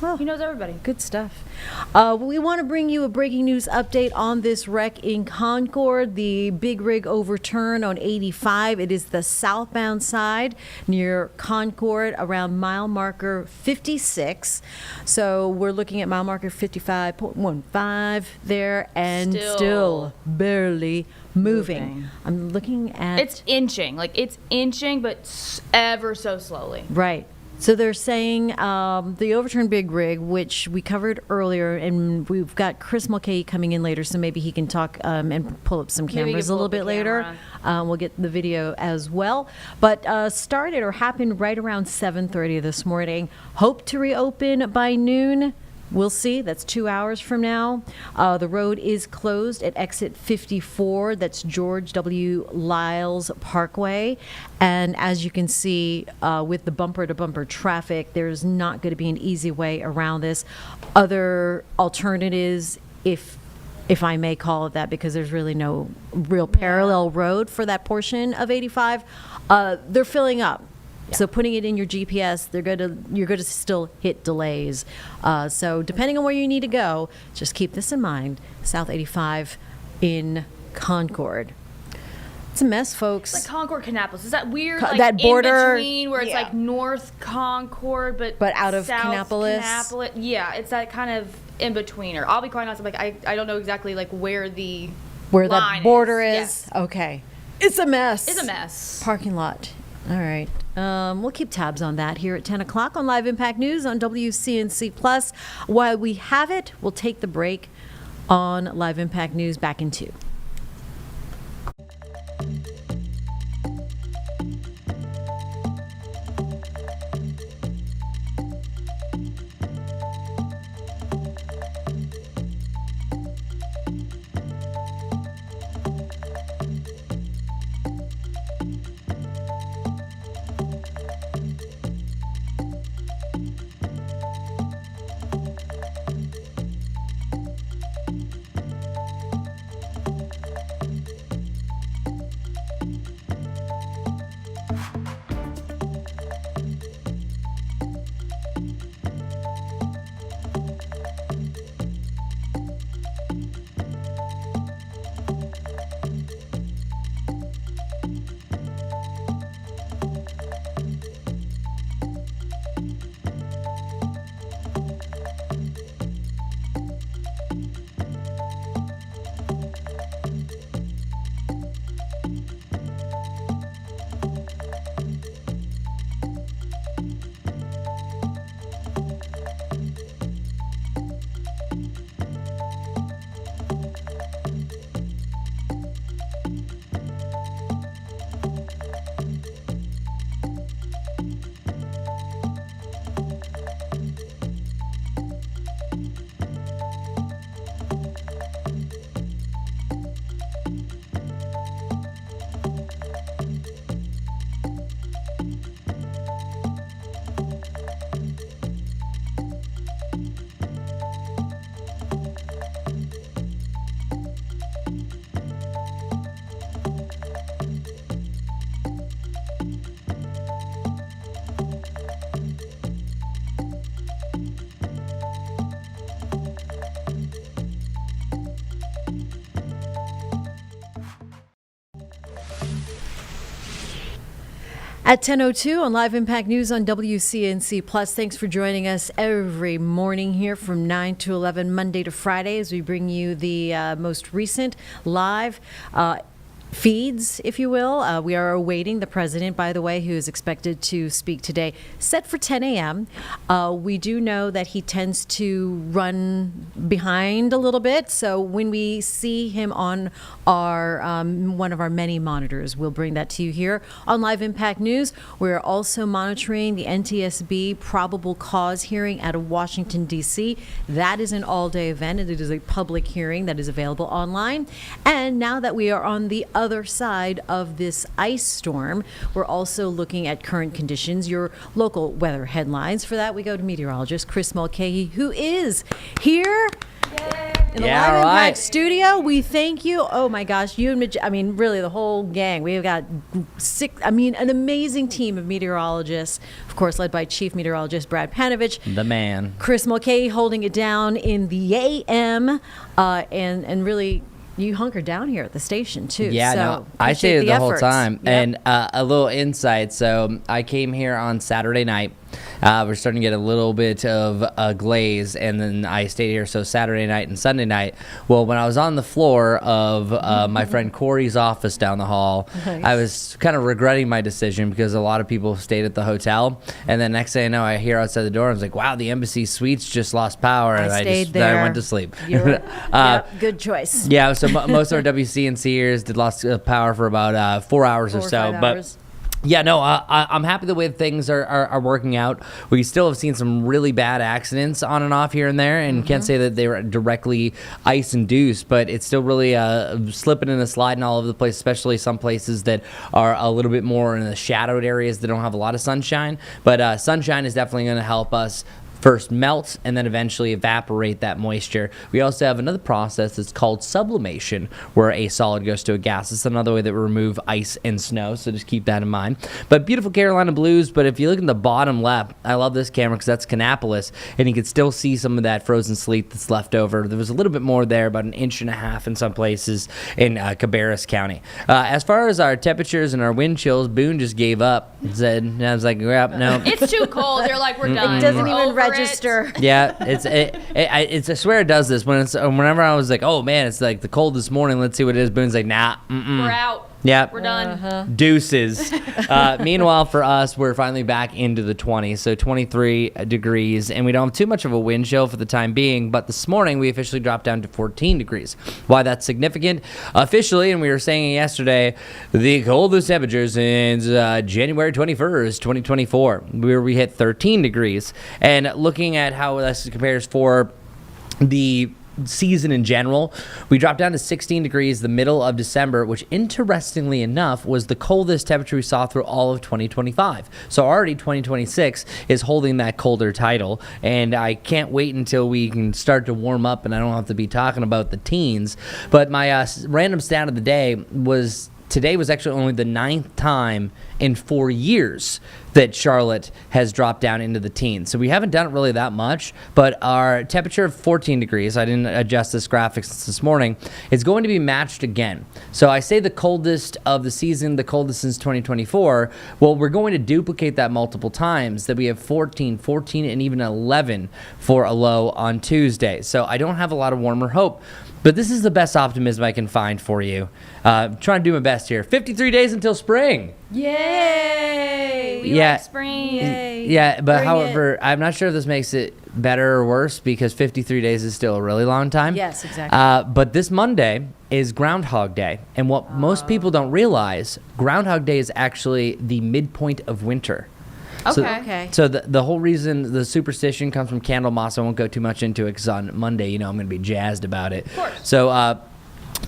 Oh, He knows everybody. good stuff. We want to bring you a breaking news update on this wreck in Concord, the big rig overturn on 85. It is the southbound side near Concord around mile marker 56. So we're looking at mile marker 55.15 there, and still barely moving. I'm looking at... It's inching, but ever so slowly. Right. So they're saying the overturned big rig, which we covered earlier, and we've got Chris Mulcahy coming in later, so maybe he can talk and pull up some Maybe he cameras can a pull little up the bit later. camera. We'll get the video as well. But started or happened right around 7:30 this morning. Hope to reopen by noon. We'll see. That's 2 hours from now. The road is closed at exit 54. That's George W. Lyles Parkway. And as you can see, with the bumper-to-bumper traffic, there's not going to be an easy way around this. Other alternatives, if I may call it that, because there's really no real parallel road for that portion of 85, they're filling up. So putting it in your GPS, you're going to still hit delays. So depending on where you need to go, just keep this in mind. South 85 in Concord. It's a mess, folks. It's like Concord, Kannapolis. Is that weird? That border, in between where it's like North Concord, but out of South Kannapolis. Yeah, it's that kind of in betweener. I'll be quite honest. I don't know exactly where the where line that border is. Yes. Okay, it's a mess. It's a mess. Parking lot. All right. We'll keep tabs on that here at 10 o'clock on Live Impact News on WCNC Plus. While we have it, we'll take the break on Live Impact News back in 2. At 10:02 on Live Impact News on WCNC Plus. Thanks for joining us every morning here from 9 to 11, Monday to Friday, as we bring you the most recent live feeds, if you will. We are awaiting the president, by the way, who is expected to speak today, set for 10 a.m. We do know that he tends to run behind a little bit, so when we see him on our one of our many monitors, we'll bring that to you here on Live Impact News. We're also monitoring the NTSB probable cause hearing out of Washington, D.C. That is an all-day event, and it is a public hearing that is available online. And now that we are on the other side of this ice storm, we're also looking at current conditions, your local weather headlines. For that, we go to meteorologist Chris Mulcahy, who is here in the Live Impact studio. We thank you. Oh my gosh, you and really the whole gang. We've got an amazing team of meteorologists, of course, led by Chief Meteorologist Brad Panovich. The man. Chris Mulcahy holding it down in the AM, and really, you hunkered down here at the station too. Yeah, so no, I stayed the whole time. Yep. And a little insight. So I came here on Saturday night. We're starting to get a little bit of a glaze, and then I stayed here so Saturday night and Sunday night. Well, when I was on the floor of my friend Corey's office down the hall, nice. I was kind of regretting my decision because a lot of people stayed at the hotel, and then next thing I know, I hear outside the door, I was like, wow, the Embassy Suites just lost power, and I went to sleep. Yep, good choice. Yeah, so most of our WCNCers did lost power for about 4 hours or so, but yeah, no, I'm happy the way things are working out. We still have seen some really bad accidents on and off here and there, and can't say that they were directly ice-induced, but it's still really slipping and sliding all over the place, especially some places that are a little bit more in the shadowed areas that don't have a lot of sunshine. But sunshine is definitely going to help us first melt and then eventually evaporate that moisture. We also have another process that's called sublimation, where a solid goes to a gas. It's another way that we remove ice and snow, so just keep that in mind. But beautiful Carolina blues, but if you look in the bottom left, I love this camera because that's Kannapolis, and you can still see some of that frozen sleet that's left over. There was a little bit more there, about 1.5 inches in some places in Cabarrus County. As far as our temperatures and our wind chills, Boone just gave up and said, and I was like, no. It's too cold. They're like, we're done. It doesn't even register. Yeah, it's I swear it does this whenever I was like, oh man, it's like the cold this morning, let's see what it is. Boone's like, nah, we're out. Yeah, we're done. Deuces. Meanwhile, for us, we're finally back into the 20s, so 23 degrees, and we don't have too much of a wind chill for the time being, but this morning we officially dropped down to 14 degrees. Why that's significant? Officially, and we were saying it yesterday, the coldest temperatures since January 21st, 2024, where we hit 13 degrees. And looking at how this compares for the season in general, we dropped down to 16 degrees the middle of December, which interestingly enough was the coldest temperature we saw through all of 2025. So already 2026 is holding that colder title, and I can't wait until we can start to warm up and I don't have to be talking about the teens. But my random stat of the day was today was actually only the 9th time in 4 years that Charlotte has dropped down into the teens. So we haven't done it really that much, but our temperature of 14 degrees, I didn't adjust this graphic this morning, is going to be matched again. So I say the coldest of the season, the coldest since 2024. Well, we're going to duplicate that multiple times, that we have 14, and even 11 for a low on Tuesday. So I don't have a lot of warmer hope. But this is the best optimism I can find for you. Trying to do my best here. 53 days until spring. Yay! We like spring. Yay. Yeah, but Bring however, I'm not sure if this makes it better or worse because 53 days is still a really long time. Yes, exactly. But this Monday is Groundhog Day. And what most people don't realize, Groundhog Day is actually the midpoint of winter. Okay. So the whole reason the superstition comes from Candlemas. I won't go too much into it because on Monday, I'm going to be jazzed about it. Of course. So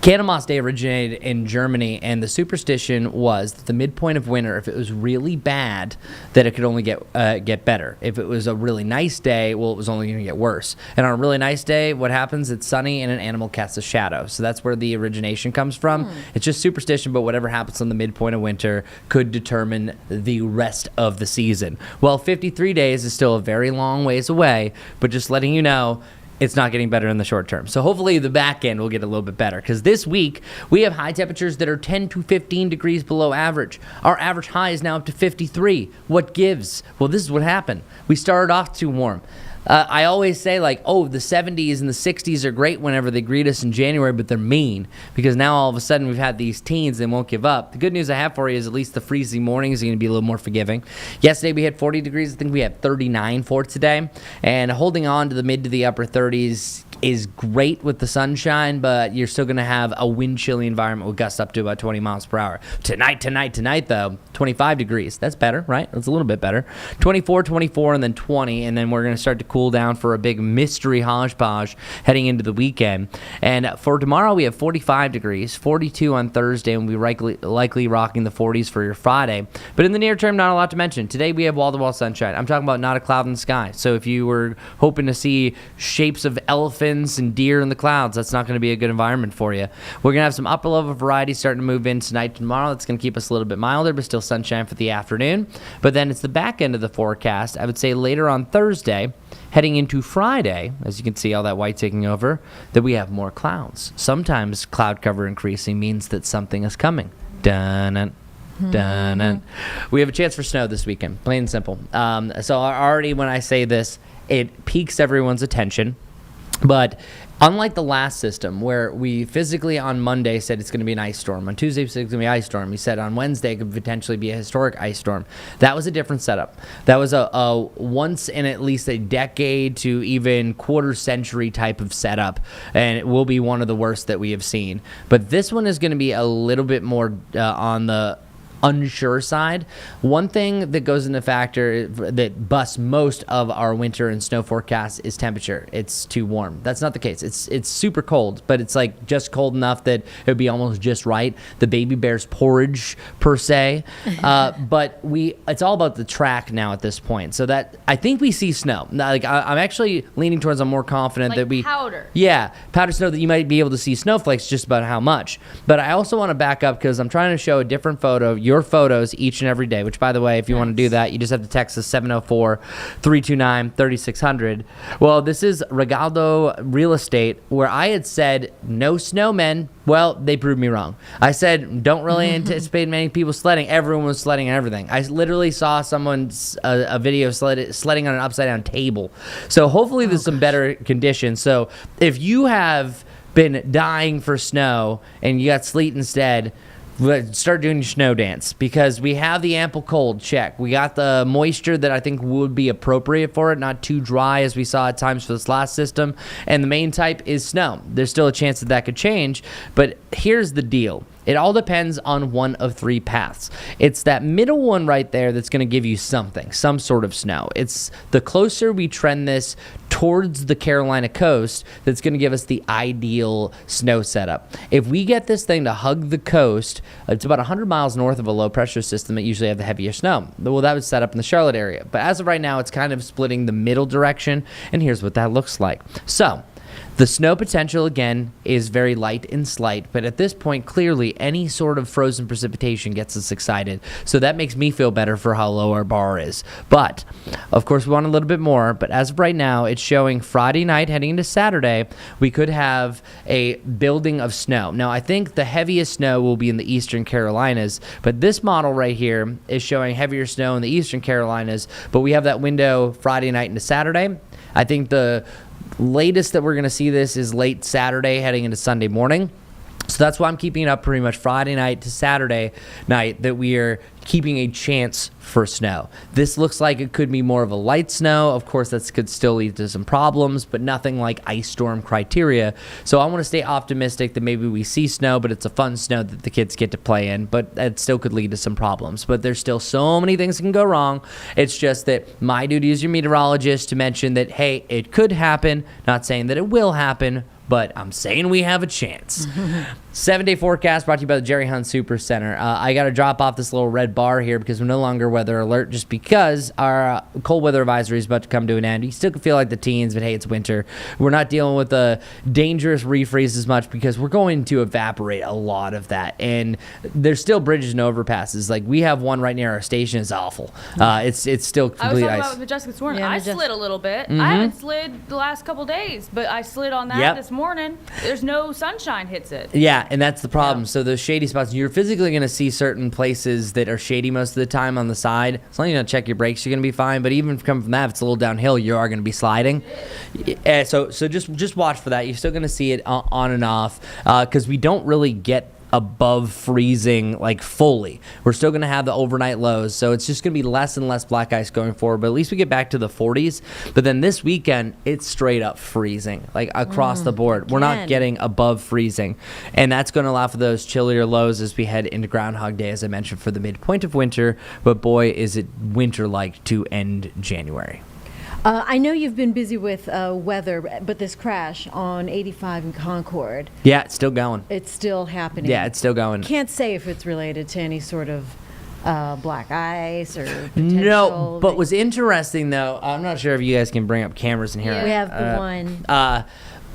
Candlemas Day originated in Germany, and the superstition was that the midpoint of winter, if it was really bad, that it could only get better. If it was a really nice day, well, it was only going to get worse. And on a really nice day, what happens? It's sunny and an animal casts a shadow. So that's where the origination comes from. It's just superstition, but whatever happens on the midpoint of winter could determine the rest of the season. Well, 53 days is still a very long ways away, but just letting you know, it's not getting better in the short term. So hopefully the back end will get a little bit better, because this week we have high temperatures that are 10 to 15 degrees below average. Our average high is now up to 53. What gives? Well, this is what happened. We started off too warm. I always say, like, oh, the 70s and the 60s are great whenever they greet us in January, but they're mean, because now all of a sudden we've had these teens and won't give up. The good news I have for you is at least the freezing mornings are going to be a little more forgiving. Yesterday we hit 40 degrees. I think we have 39 for today. And holding on to the mid to the upper 30s is great with the sunshine, but you're still going to have a wind chilly environment with gusts up to about 20 miles per hour. Tonight, though, 25 degrees. That's better, right? That's a little bit better. 24, 24, and then 20, and then we're going to start to cool down for a big mystery hodgepodge heading into the weekend. And for tomorrow, we have 45 degrees, 42 on Thursday, and we'll be likely rocking the 40s for your Friday. But in the near term, not a lot to mention. Today, we have wall-to-wall sunshine. I'm talking about not a cloud in the sky. So if you were hoping to see shapes of elephants and deer in the clouds, that's not going to be a good environment for you. We're going to have some upper level variety starting to move in tonight and tomorrow. That's going to keep us a little bit milder, but still sunshine for the afternoon. But then it's the back end of the forecast. I would say later on Thursday, heading into Friday, as you can see all that white taking over, that we have more clouds. Sometimes cloud cover increasing means that something is coming. Dun-dun. Dun-dun. We have a chance for snow this weekend, plain and simple. So already when I say this, it piques everyone's attention. But unlike the last system, where we physically on Monday said it's going to be an ice storm, on Tuesday it's going to be an ice storm, we said on Wednesday it could potentially be a historic ice storm. That was a different setup. That was a once in at least a decade to even quarter century type of setup, and it will be one of the worst that we have seen. But this one is going to be a little bit more on the unsure side. One thing that goes into factor that busts most of our winter and snow forecasts is temperature. It's too warm. That's not the case. It's super cold, but it's like just cold enough that it would be almost just right. The baby bear's porridge per se. But it's all about the track now at this point. So that I think we see snow. Like I'm actually leaning towards I'm more confident like that we powder. Yeah, powder snow, that you might be able to see snowflakes, just about how much. But I also want to back up because I'm trying to show a different photo, your photos each and every day, which, by the way, if you want to do that, you just have to text us 704-329-3600. Well, this is Regaldo Real Estate, where I had said no snowmen. Well, they proved me wrong. I said don't really anticipate many people sledding. Everyone was sledding and everything. I literally saw someone's a video sledding on an upside-down table. So hopefully there's some better conditions. So if you have been dying for snow and you got sleet instead, start doing your snow dance, because we have the ample cold, check. We got the moisture that I think would be appropriate for it, not too dry as we saw at times for this last system. And the main type is snow. There's still a chance that could change, but here's the deal. It all depends on one of three paths. It's that middle one right there that's going to give you something, some sort of snow. It's the closer we trend this towards the Carolina coast that's going to give us the ideal snow setup. If we get this thing to hug the coast, it's about 100 miles north of a low pressure system that usually have the heavier snow. Well, that was set up in the Charlotte area. But as of right now, it's kind of splitting the middle direction, and here's what that looks like. So the snow potential, again, is very light and slight, but at this point, clearly, any sort of frozen precipitation gets us excited. So that makes me feel better for how low our bar is. But, of course, we want a little bit more, but as of right now, it's showing Friday night heading into Saturday, we could have a building of snow. Now, I think the heaviest snow will be in the eastern Carolinas, but this model right here is showing heavier snow in the eastern Carolinas, but we have that window Friday night into Saturday. I think the latest that we're going to see this is late Saturday heading into Sunday morning. So that's why I'm keeping it up pretty much Friday night to Saturday night, that we are keeping a chance for snow. This looks like it could be more of a light snow. Of course, that could still lead to some problems, but nothing like ice storm criteria. So I want to stay optimistic that maybe we see snow, but it's a fun snow that the kids get to play in, but it still could lead to some problems. But there's still so many things that can go wrong. It's just that my duty as your meteorologist to mention that, hey, it could happen, not saying that it will happen, but I'm saying we have a chance. 7-day forecast brought to you by the Jerry Hunt Super Center. I got to drop off this little red bar here because we're no longer weather alert just because our cold weather advisory is about to come to an end. You still can feel like the teens, but hey, it's winter. We're not dealing with the dangerous refreeze as much because we're going to evaporate a lot of that. And there's still bridges and overpasses. Like we have one right near our station. It's awful. It's still complete I was talking ice. about with Majestic this morning. Yeah, I slid a little bit. Mm-hmm. I haven't slid the last couple days, but I slid on that this morning. There's no sunshine hits it. Yeah, and that's the problem. So those shady spots, you're physically going to see certain places that are shady most of the time on the side. As long as you don't check your brakes, you're going to be fine. But even coming from that, if it's a little downhill, you are going to be sliding. So just watch for that. You're still going to see it on and off because we don't really get above freezing like fully. We're still going to have the overnight lows, so it's just going to be less and less black ice going forward, but at least we get back to the 40s. But then this weekend it's straight up freezing like across the board. We're not getting above freezing, and that's going to allow for those chillier lows as we head into Groundhog Day, as I mentioned, for the midpoint of winter. But boy, is it winter like to end January. I know you've been busy with weather, but this crash on 85 in Concord. Yeah, it's still going. It's still happening. Yeah, it's still going. Can't say if it's related to any sort of black ice or potential. No, but what's interesting though, I'm not sure if you guys can bring up cameras in here. Yeah. We have the one.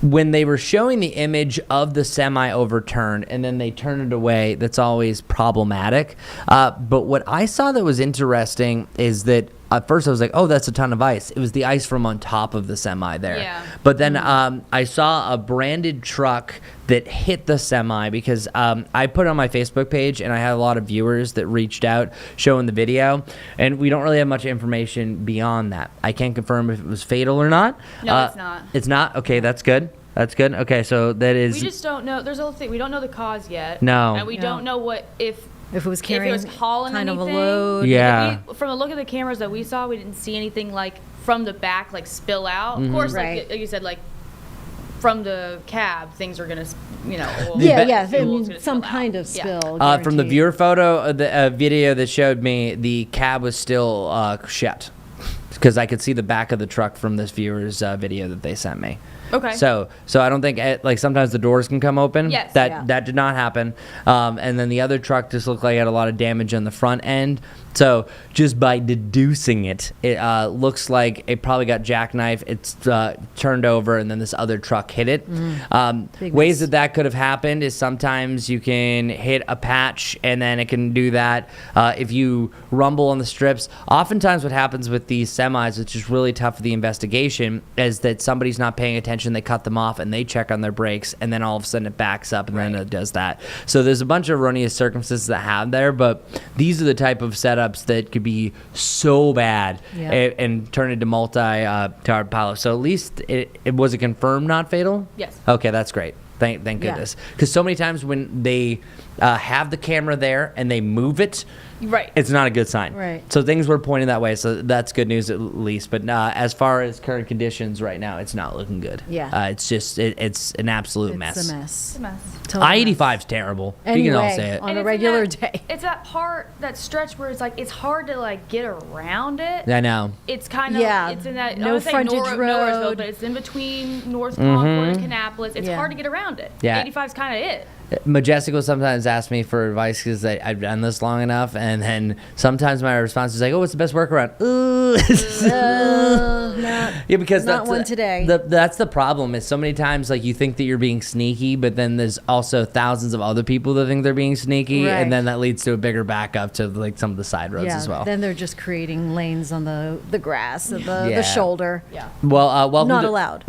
When they were showing the image of the semi overturned and then they turn it away, that's always problematic. But what I saw that was interesting is that at first I was like, oh, that's a ton of ice. It was the ice from on top of the semi there. Yeah. But then I saw a branded truck that hit the semi because I put it on my Facebook page and I had a lot of viewers that reached out showing the video. And we don't really have much information beyond that. I can't confirm if it was fatal or not. No, it's not. It's not? Okay, that's good. That's good. Okay, so that is... We just don't know. There's a little thing. We don't know the cause yet. No. And we don't know what if it was carrying if it was hauling kind anything. of a load. Yeah. From the look of the cameras that we saw, we didn't see anything like from the back like spill out. Of course, like you said, like from the cab, things are gonna, some kind of spill. From the viewer photo, the video that showed me, the cab was still shut because I could see the back of the truck from this viewer's video that they sent me. Okay. So I don't think like sometimes the doors can come open. Yes. That did not happen. And then the other truck just looked like it had a lot of damage on the front end. So just by deducing it, it looks like it probably got jackknifed. It's turned over, and then this other truck hit it. Ways that could have happened is sometimes you can hit a patch, and then it can do that. If you rumble on the strips, oftentimes what happens with these semis, which is really tough for the investigation, is that somebody's not paying attention. They cut them off, and they check on their brakes, and then all of a sudden it backs up, and then it does that. So there's a bunch of erroneous circumstances that happen there, but these are the type of setups that could be so bad and turn into multi-tarred pilot. So at least it was a confirmed not fatal? Yes. Okay, that's great. Thank goodness. Because so many times when they have the camera there and they move it, it's not a good sign. Right. So things were pointing that way, so that's good news at least. But as far as current conditions right now, it's not looking good. Yeah. It's just, it's an absolute mess. It's a mess. It's a mess. I-85 is terrible. Anyway, you can all say it. on a regular day. It's that part, that stretch where it's like it's hard to like get around it. I know. It's kind of it's in that no frontage road, but it's in between North Concord and Kannapolis. It's hard to get around it. Yeah. 85 is kind of it. Majestic will sometimes ask me for advice because I've done this long enough, and then sometimes my response is like, "Oh, what's the best workaround?" Yeah, because not one today. That's the problem. Is so many times like you think that you're being sneaky, but then there's also thousands of other people that think they're being sneaky, and then that leads to a bigger backup to like some of the side roads as well. Then they're just creating lanes on the grass, the shoulder. Yeah. Well, welcome. Not allowed.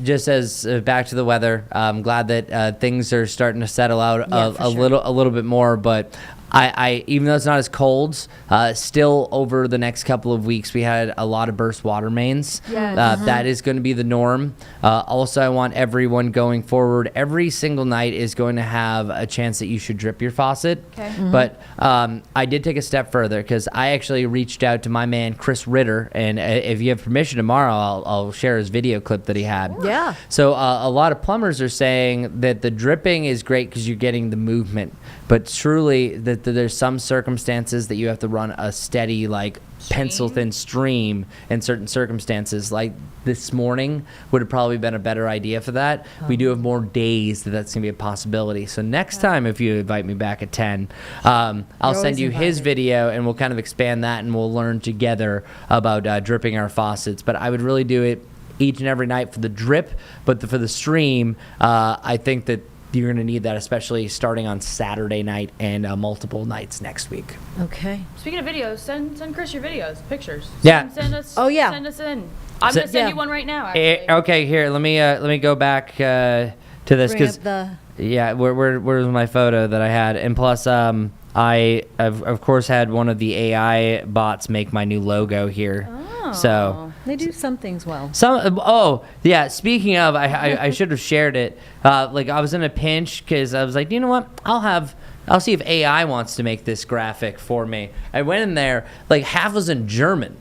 Just as back to the weather, I'm glad that things are starting to settle out a little bit more, but I even though it's not as cold, still over the next couple of weeks we had a lot of burst water mains. That is going to be the norm. Also, I want everyone going forward, every single night is going to have a chance that you should drip your faucet. Okay. But I did take a step further because I actually reached out to my man Chris Ritter, and if you have permission tomorrow, I'll share his video clip that he had. Yeah. So a lot of plumbers are saying that the dripping is great because you're getting the movement, but truly the that there's some circumstances that you have to run a steady, like, pencil thin stream in certain circumstances. Like this morning would have probably been a better idea for that. We do have more days that's going to be a possibility. So next time, if you invite me back at 10, I'll send you his video and we'll kind of expand that and we'll learn together about dripping our faucets. But I would really do it each and every night for the drip, but for the stream, I think that you're going to need that, especially starting on Saturday night and multiple nights next week. Okay. Speaking of videos, send Chris your videos, pictures. Yeah. Send us. Oh, yeah. Send us in. I'm gonna send you one right now. Actually. Okay, here. Let me go back to this Bring because up the... yeah, where's my photo that I had? And plus, I of course had one of the AI bots make my new logo here. Oh. So They do some things well. Oh yeah. Speaking of, I should have shared it. Like I was in a pinch because I was like, you know what? I'll see if AI wants to make this graphic for me. I went in there, like half was in German.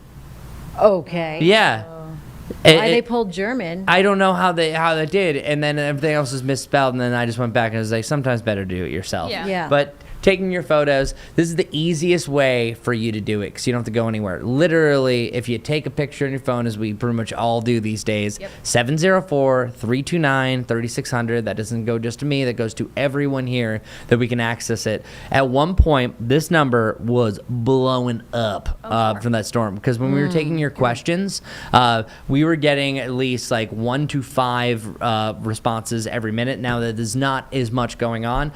Okay. Yeah. Why they pulled German? I don't know how they did, and then everything else was misspelled, and then I just went back and I was like, sometimes better do it yourself. Yeah. But taking your photos, this is the easiest way for you to do it because you don't have to go anywhere. Literally, if you take a picture on your phone, as we pretty much all do these days, 704-329-3600. That doesn't go just to me. That goes to everyone here that we can access it. At one point, this number was blowing up from that storm because when we were taking your questions, we were getting at least like 1 to 5 responses every minute. Now that there's not as much going on,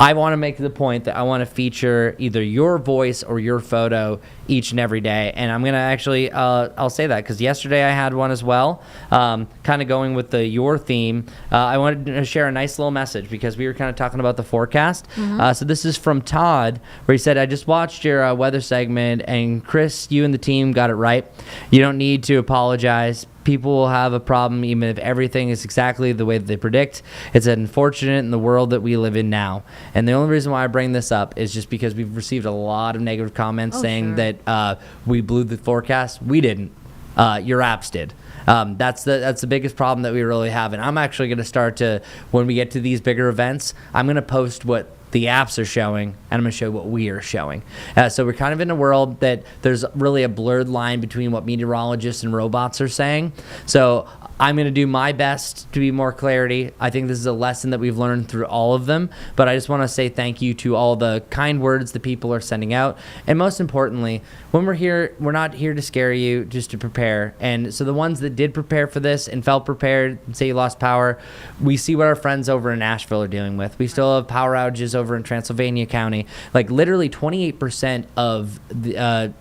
I want to make the point that I want to feature either your voice or your photo each and every day. And I'm going to actually, I'll say that because yesterday I had one as well, kind of going with your theme. I wanted to share a nice little message because we were kind of talking about the forecast. So this is from Todd, where he said, I just watched your weather segment, and Chris, you and the team got it right. You don't need to apologize. People will have a problem even if everything is exactly the way that they predict. It's unfortunate in the world that we live in now. And the only reason why I bring this up is just because we've received a lot of negative comments saying that we blew the forecast. We didn't. Your apps did. That's the biggest problem that we really have. And I'm actually going to start to, when we get to these bigger events, I'm going to post what the apps are showing, and I'm going to show what we are showing. So we're kind of in a world that there's really a blurred line between what meteorologists and robots are saying. So I'm going to do my best to be more clarity. I think this is a lesson that we've learned through all of them, but I just want to say thank you to all the kind words that people are sending out. And most importantly, when we're here, we're not here to scare you, just to prepare. And so the ones that did prepare for this and felt prepared, say you lost power, we see what our friends over in Nashville are dealing with. We still have power outages over in Transylvania County. Like literally 28% of the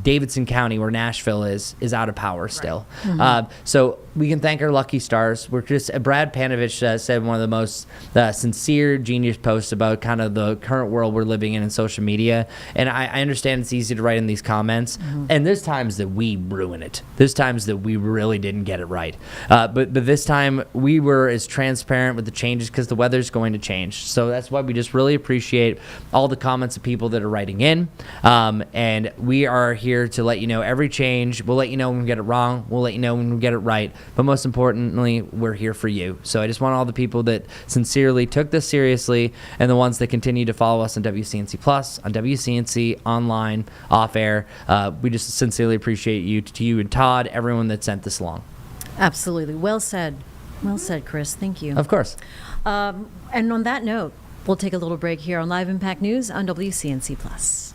Davidson County, where Nashville is out of power still. So we can thank our lucky stars. We're just, Brad Panovich said one of the most sincere, genius posts about kind of the current world we're living in social media. And I understand it's easy to write in these comments. And there's times that we ruin it. There's times that we really didn't get it right. But this time we were as transparent with the changes because the weather's going to change. So that's why we just really appreciate all the comments of people that are writing in. And we are here to let you know every change. We'll let you know when we get it wrong. We'll let you know when we get it right. But most importantly, we're here for you. So I just want all the people that sincerely took this seriously and the ones that continue to follow us on WCNC Plus, on WCNC, online, off air. We just sincerely appreciate you, to you and Todd, everyone that sent this along. Absolutely. Well said. Well said, Chris. Thank you. Of course. And on that note, we'll take a little break here on Live Impact News on WCNC Plus.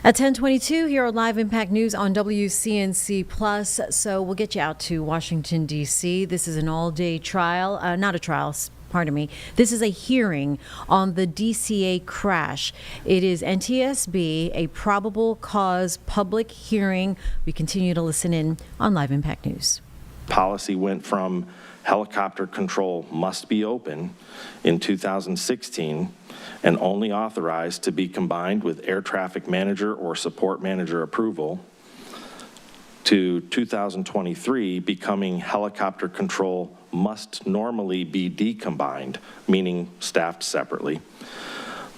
At 10:22 here on Live Impact News on WCNC Plus. So we'll get you out to Washington, D.C. This is an all-day trial, not a trial, pardon me. This is a hearing on the DCA crash. It is NTSB, a probable cause public hearing. We continue to listen in on Live Impact News. Policy went from helicopter control must be open in 2016 and only authorized to be combined with air traffic manager or support manager approval to 2023 becoming helicopter control must normally be decombined, meaning staffed separately.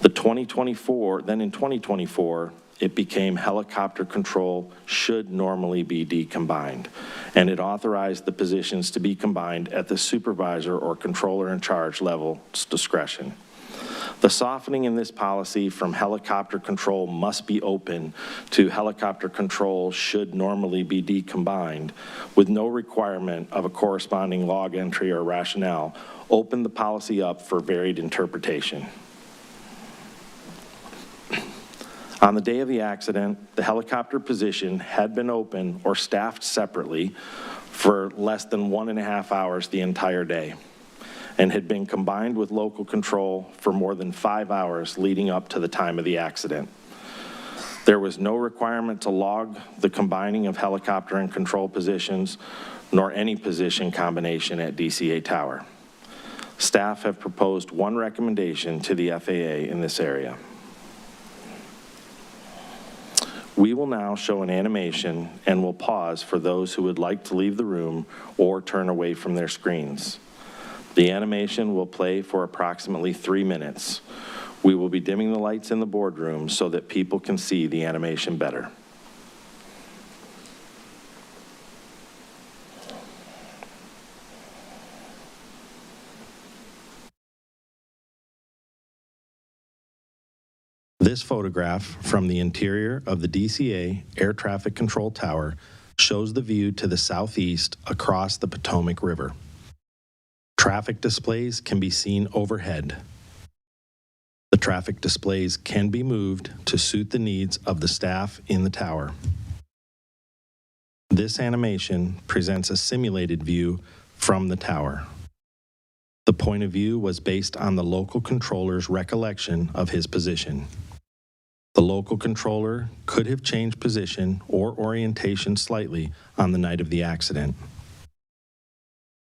Then in 2024, it became helicopter control should normally be decombined, and it authorized the positions to be combined at the supervisor or controller in charge level's discretion. The softening in this policy from helicopter control must be open to helicopter control should normally be decombined with no requirement of a corresponding log entry or rationale opened the policy up for varied interpretation. On the day of the accident, the helicopter position had been open or staffed separately for less than 1.5 hours the entire day and had been combined with local control for more than 5 hours leading up to the time of the accident. There was no requirement to log the combining of helicopter and control positions nor any position combination at DCA Tower. Staff have proposed one recommendation to the FAA in this area. We will now show an animation and will pause for those who would like to leave the room or turn away from their screens. The animation will play for approximately 3 minutes. We will be dimming the lights in the boardroom so that people can see the animation better. This photograph from the interior of the DCA Air Traffic Control Tower shows the view to the southeast across the Potomac River. Traffic displays can be seen overhead. The traffic displays can be moved to suit the needs of the staff in the tower. This animation presents a simulated view from the tower. The point of view was based on the local controller's recollection of his position. The local controller could have changed position or orientation slightly on the night of the accident.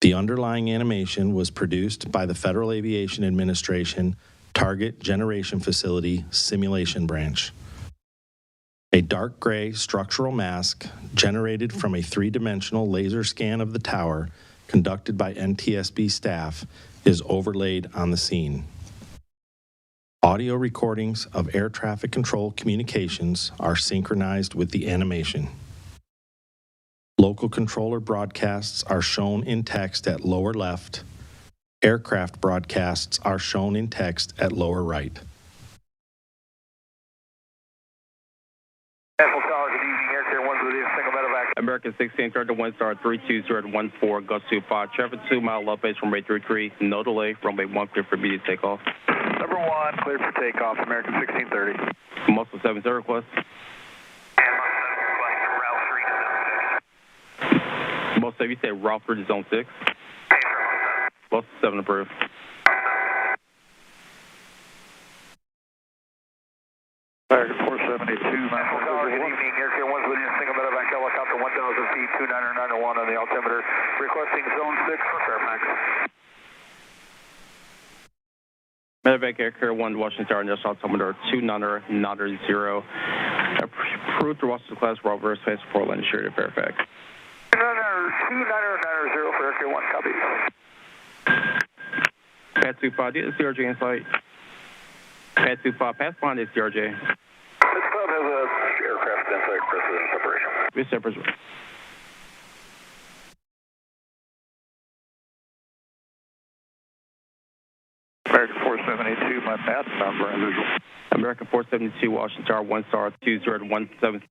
The underlying animation was produced by the Federal Aviation Administration Target Generation Facility Simulation Branch. A dark gray structural mask generated from a three-dimensional laser scan of the tower conducted by NTSB staff is overlaid on the scene. Audio recordings of air traffic control communications are synchronized with the animation. Local controller broadcasts are shown in text at lower left. Aircraft broadcasts are shown in text at lower right. American 16, turn to 1 star 32014, gust to 5, traffic 2 mile left base from 833, no delay, runway 1 clear for immediate takeoff. Number 1, clear for takeoff, American 1630. Muscle 7 0 request. Most of you say route 3 to zone 6. Muscle 7 approved. American 472, good evening, Aircare 1's within single medevac helicopter 1,000 feet, 29901 on the altimeter, requesting zone 6 for Fairfax. Medevac Aircare 1 Washington Tower, national altimeter 29900. Approved to Washington class, Robert Space for Land Assured at Fairfax. 29990 for Aircare 1, copy. Pad 25, the CRJ in sight. Pad 25, pass behind the CRJ. This club has a aircraft in sight, President separation. This separation. American 472, my path number and visual. American 472, Washington Tower, 1 star 2017.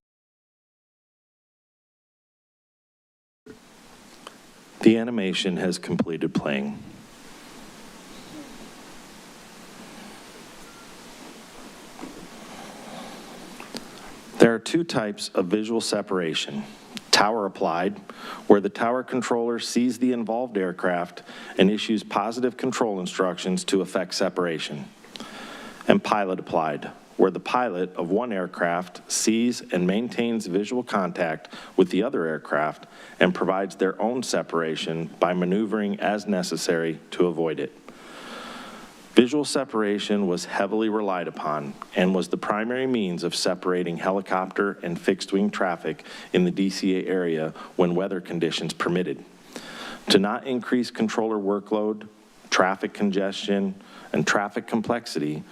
The animation has completed playing. There are two types of visual separation. Tower applied, where the tower controller sees the involved aircraft and issues positive control instructions to effect separation. And pilot applied, where the pilot of one aircraft sees and maintains visual contact with the other aircraft and provides their own separation by maneuvering as necessary to avoid it. Visual separation was heavily relied upon and was the primary means of separating helicopter and fixed-wing traffic in the DCA area when weather conditions permitted. To not increase controller workload, traffic congestion, and traffic complexity,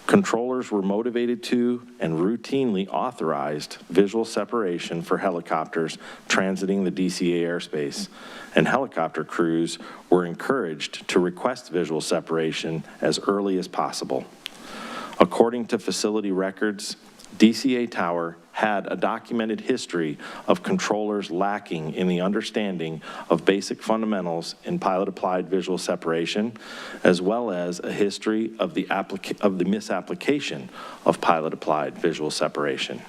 controllers were motivated to and routinely authorized visual separation for helicopters transiting the DCA airspace, and helicopter crews were encouraged to request visual separation as early as possible. According to facility records, DCA Tower had a documented history of controllers lacking in the understanding of basic fundamentals in pilot-applied visual separation, as well as a history of the misapplication of pilot-applied visual separation.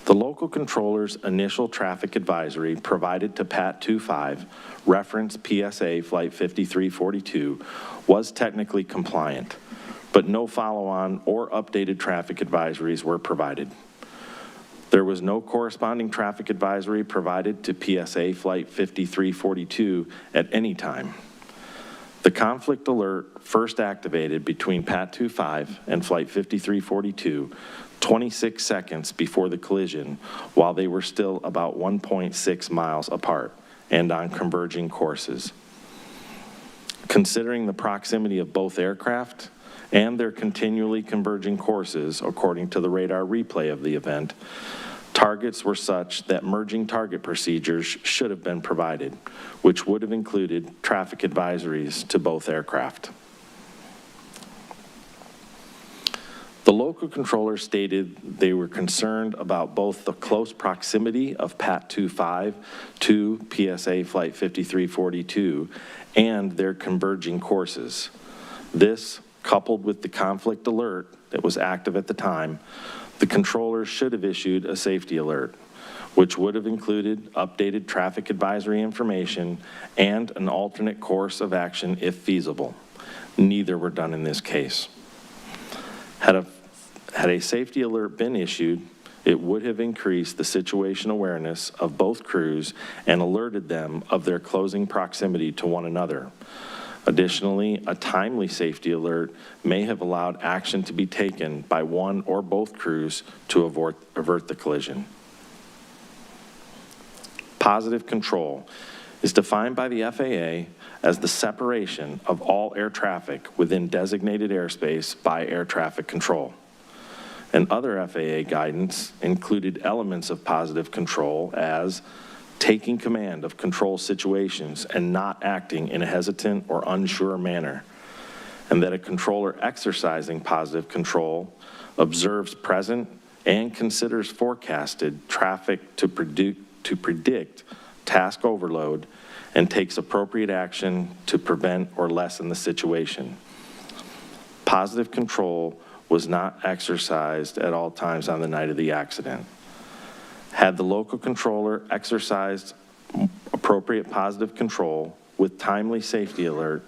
The local controller's initial traffic advisory provided to PAT 25, reference PSA Flight 5342, was technically compliant, but no follow-on or updated traffic advisories were provided. There was no corresponding traffic advisory provided to PSA Flight 5342 at any time. The conflict alert first activated between PAT 25 and Flight 5342 26 seconds before the collision, while they were still about 1.6 miles apart and on converging courses. Considering the proximity of both aircraft and their continually converging courses, according to the radar replay of the event, targets were such that merging target procedures should have been provided, which would have included traffic advisories to both aircraft. The local controller stated they were concerned about both the close proximity of PAT 25 to PSA Flight 5342 and their converging courses. This, coupled with the conflict alert that was active at the time, the controller should have issued a safety alert, which would have included updated traffic advisory information and an alternate course of action if feasible. Neither were done in this case. Had a safety alert been issued, it would have increased the situation awareness of both crews and alerted them of their closing proximity to one another. Additionally, a timely safety alert may have allowed action to be taken by one or both crews to avert the collision. Positive control is defined by the FAA as the separation of all air traffic within designated airspace by air traffic control. And other FAA guidance included elements of positive control as taking command of control situations and not acting in a hesitant or unsure manner, and that a controller exercising positive control observes present and considers forecasted traffic to predict task overload and takes appropriate action to prevent or lessen the situation. Positive control was not exercised at all times on the night of the accident. Had the local controller exercised appropriate positive control with timely safety alert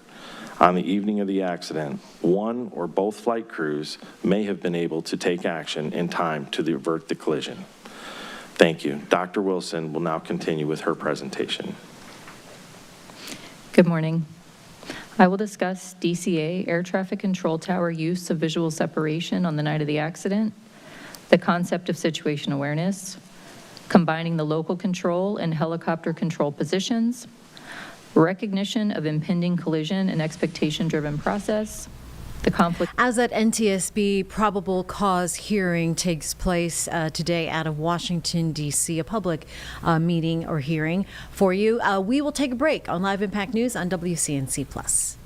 on the evening of the accident, one or both flight crews may have been able to take action in time to avert the collision. Thank you. Dr. Wilson will now continue with her presentation. Good morning. I will discuss DCA air traffic control tower use of visual separation on the night of the accident, the concept of situation awareness, combining the local control and helicopter control positions, recognition of impending collision and expectation-driven process, the conflict. As that NTSB probable cause hearing takes place today out of Washington, D.C., a public meeting or hearing for you, we will take a break on Live Impact News on WCNC+.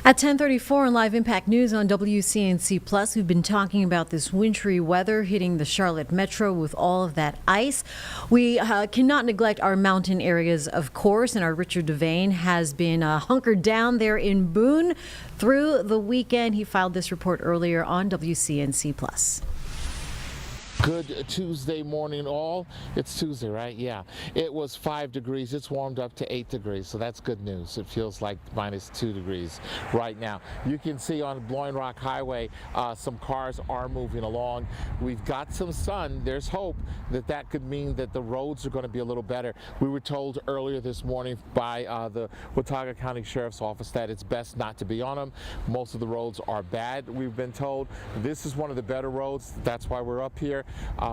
At 10:34 on Live Impact News on WCNC Plus, we've been talking about this wintry weather hitting the Charlotte metro with all of that ice. We cannot neglect our mountain areas, of course, and our Richard Devane has been hunkered down there in Boone through the weekend. He filed this report earlier on WCNC Plus. Good Tuesday morning all. It's Tuesday, right? Yeah. It was 5 degrees. It's warmed up to 8 degrees, so that's good news. It feels like -2 degrees right now. You can see on Blowing Rock Highway, some cars are moving along. We've got some sun. There's hope that that could mean that the roads are going to be a little better. We were told earlier this morning by the Watauga County Sheriff's Office that it's best not to be on them. Most of the roads are bad, we've been told. This is one of the better roads. That's why we're up here.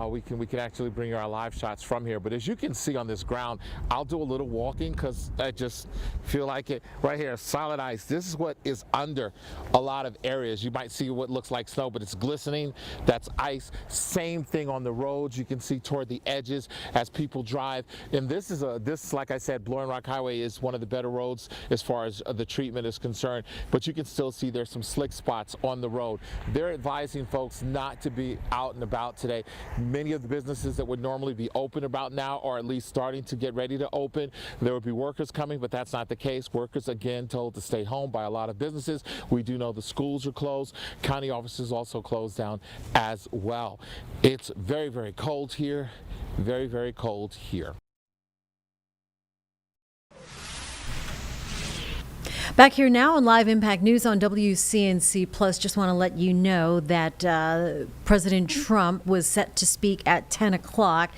We can actually bring you our live shots from here. But as you can see on this ground, I'll do a little walking because I just feel like it. Right here, solid ice. This is what is under a lot of areas. You might see what looks like snow, but it's glistening. That's ice. Same thing on the roads. You can see toward the edges as people drive. And this, like I said, Blowing Rock Highway is one of the better roads as far as the treatment is concerned. But you can still see there's some slick spots on the road. They're advising folks not to be out and about today. Many of the businesses that would normally be open about now are at least starting to get ready to open. There would be workers coming, but that's not the case. Workers, again, told to stay home by a lot of businesses. We do know the schools are closed. County offices also closed down as well. It's very, very cold here. Very, very cold here. Back here now on Live Impact News on WCNC Plus, just want to let you know that President Trump was set to speak at 10 o'clock.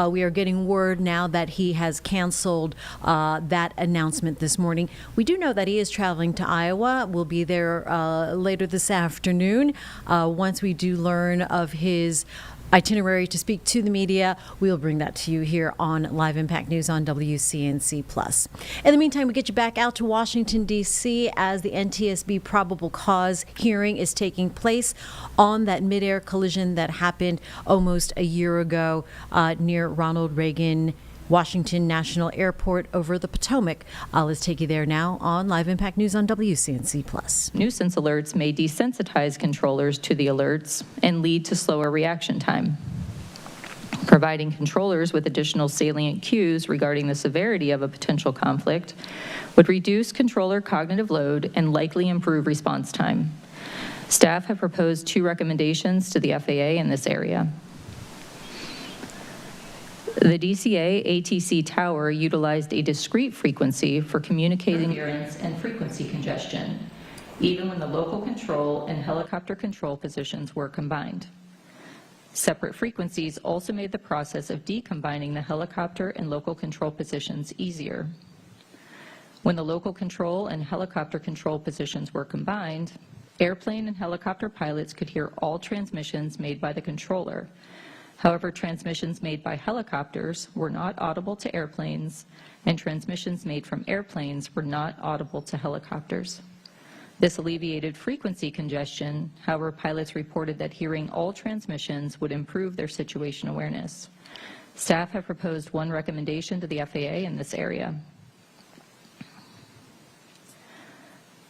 We are getting word now that he has canceled that announcement this morning. We do know that he is traveling to Iowa. We'll be there later this afternoon. Once we do learn of his itinerary to speak to the media, we'll bring that to you here on Live Impact News on WCNC Plus. In the meantime, we get you back out to Washington, D.C. as the NTSB probable cause hearing is taking place on that midair collision that happened almost a year ago near Ronald Reagan Washington National Airport over the Potomac. Let's take you there now on Live Impact News on WCNC Plus. Nuisance alerts may desensitize controllers to the alerts and lead to slower reaction time. Providing controllers with additional salient cues regarding the severity of a potential conflict would reduce controller cognitive load and likely improve response time. Staff have proposed 2 recommendations to the FAA in this area. The DCA ATC tower utilized a discrete frequency for communicating interference and frequency congestion, even when the local control and helicopter control positions were combined. Separate frequencies also made the process of decombining the helicopter and local control positions easier. When the local control and helicopter control positions were combined, airplane and helicopter pilots could hear all transmissions made by the controller. However, transmissions made by helicopters were not audible to airplanes, and transmissions made from airplanes were not audible to helicopters. This alleviated frequency congestion. However, pilots reported that hearing all transmissions would improve their situation awareness. Staff have proposed 1 recommendation to the FAA in this area.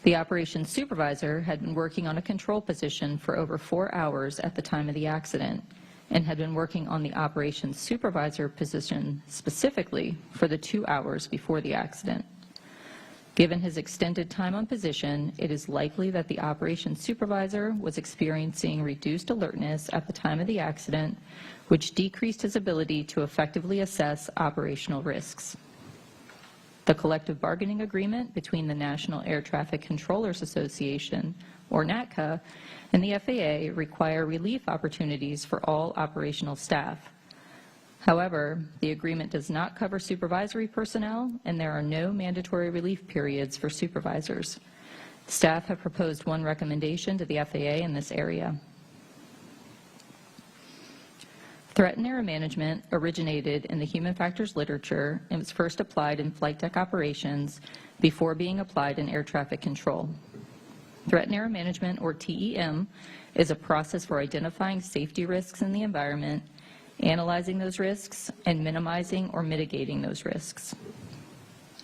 The operations supervisor had been working on a control position for over 4 hours at the time of the accident, and had been working on the operations supervisor position specifically for the 2 hours before the accident. Given his extended time on position, it is likely that the operations supervisor was experiencing reduced alertness at the time of the accident, which decreased his ability to effectively assess operational risks. The collective bargaining agreement between the National Air Traffic Controllers Association, or NATCA, and the FAA require relief opportunities for all operational staff. However, the agreement does not cover supervisory personnel, and there are no mandatory relief periods for supervisors. Staff have proposed 1 recommendation to the FAA in this area. Threat and error management originated in the human factors literature and was first applied in flight deck operations before being applied in air traffic control. Threat and error management, or TEM, is a process for identifying safety risks in the environment, analyzing those risks, and minimizing or mitigating those risks.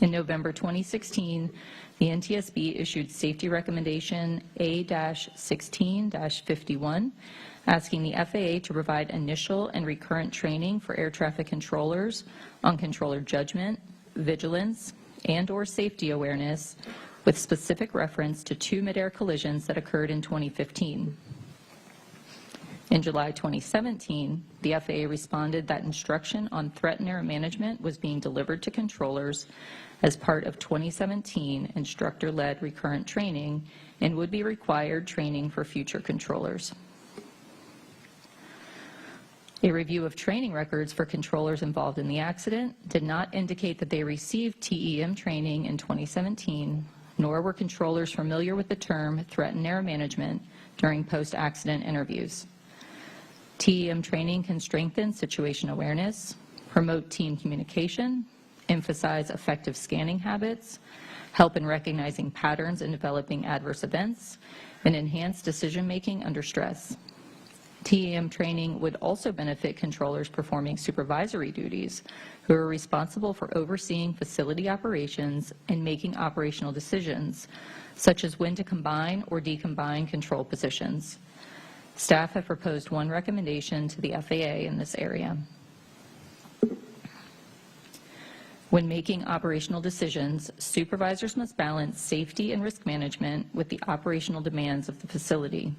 In November 2016, the NTSB issued Safety Recommendation A-16-51, asking the FAA to provide initial and recurrent training for air traffic controllers on controller judgment, vigilance, and/or safety awareness, with specific reference to 2 mid-air collisions that occurred in 2015. In July 2017, the FAA responded that instruction on threat and error management was being delivered to controllers as part of 2017 instructor-led recurrent training and would be required training for future controllers. A review of training records for controllers involved in the accident did not indicate that they received TEM training in 2017, nor were controllers familiar with the term threat and error management during post-accident interviews. TEM training can strengthen situation awareness, promote team communication, emphasize effective scanning habits, help in recognizing patterns and developing adverse events, and enhance decision-making under stress. TEM training would also benefit controllers performing supervisory duties who are responsible for overseeing facility operations and making operational decisions, such as when to combine or decombine control positions. Staff have proposed one recommendation to the FAA in this area. When making operational decisions, supervisors must balance safety and risk management with the operational demands of the facility.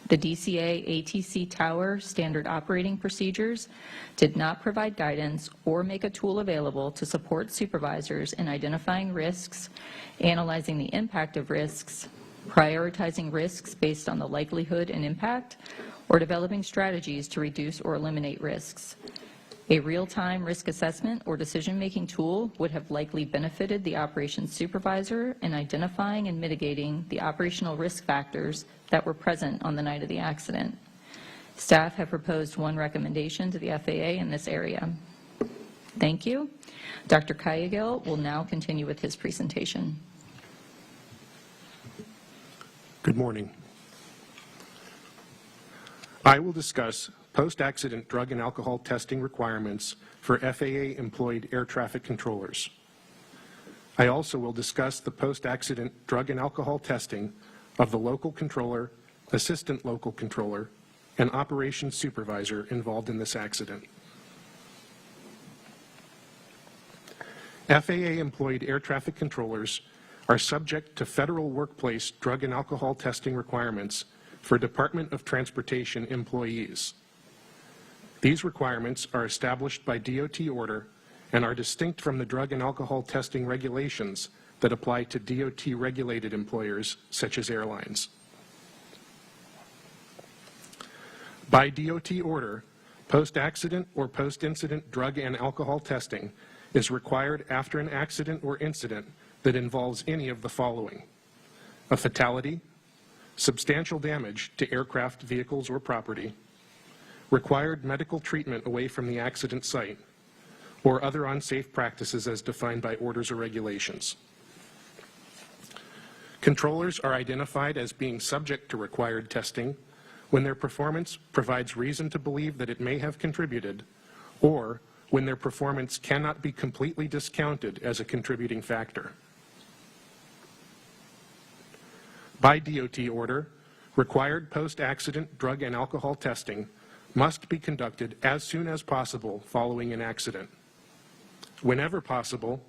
The DCA ATC Tower Standard Operating Procedures did not provide guidance or make a tool available to support supervisors in identifying risks, analyzing the impact of risks, prioritizing risks based on the likelihood and impact, or developing strategies to reduce or eliminate risks. A real-time risk assessment or decision-making tool would have likely benefited the operations supervisor in identifying and mitigating the operational risk factors that were present on the night of the accident. Staff have proposed one recommendation to the FAA in this area. Thank you. Dr. Kayagil will now continue with his presentation. Good morning. I will discuss post-accident drug and alcohol testing requirements for FAA-employed air traffic controllers. I also will discuss the post-accident drug and alcohol testing of the local controller, assistant local controller, and operations supervisor involved in this accident. FAA-employed air traffic controllers are subject to federal workplace drug and alcohol testing requirements for Department of Transportation employees. These requirements are established by DOT order and are distinct from the drug and alcohol testing regulations that apply to DOT-regulated employers, such as airlines. By DOT order, post-accident or post-incident drug and alcohol testing is required after an accident or incident that involves any of the following: a fatality, substantial damage to aircraft, vehicles, or property, required medical treatment away from the accident site, or other unsafe practices as defined by orders or regulations. Controllers are identified as being subject to required testing when their performance provides reason to believe that it may have contributed, or when their performance cannot be completely discounted as a contributing factor. By DOT order, required post-accident drug and alcohol testing must be conducted as soon as possible following an accident. Whenever possible,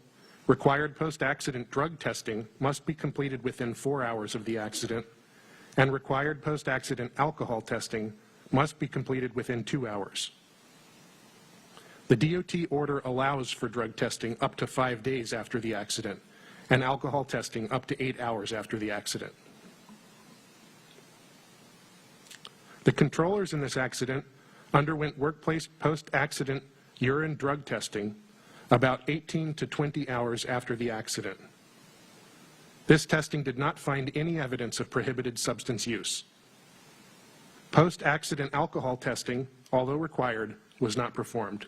required post-accident drug testing must be completed within 4 hours of the accident, and required post-accident alcohol testing must be completed within 2 hours. The DOT order allows for drug testing up to 5 days after the accident, and alcohol testing up to 8 hours after the accident. The controllers in this accident underwent workplace post-accident urine drug testing about 18 to 20 hours after the accident. This testing did not find any evidence of prohibited substance use. Post-accident alcohol testing, although required, was not performed.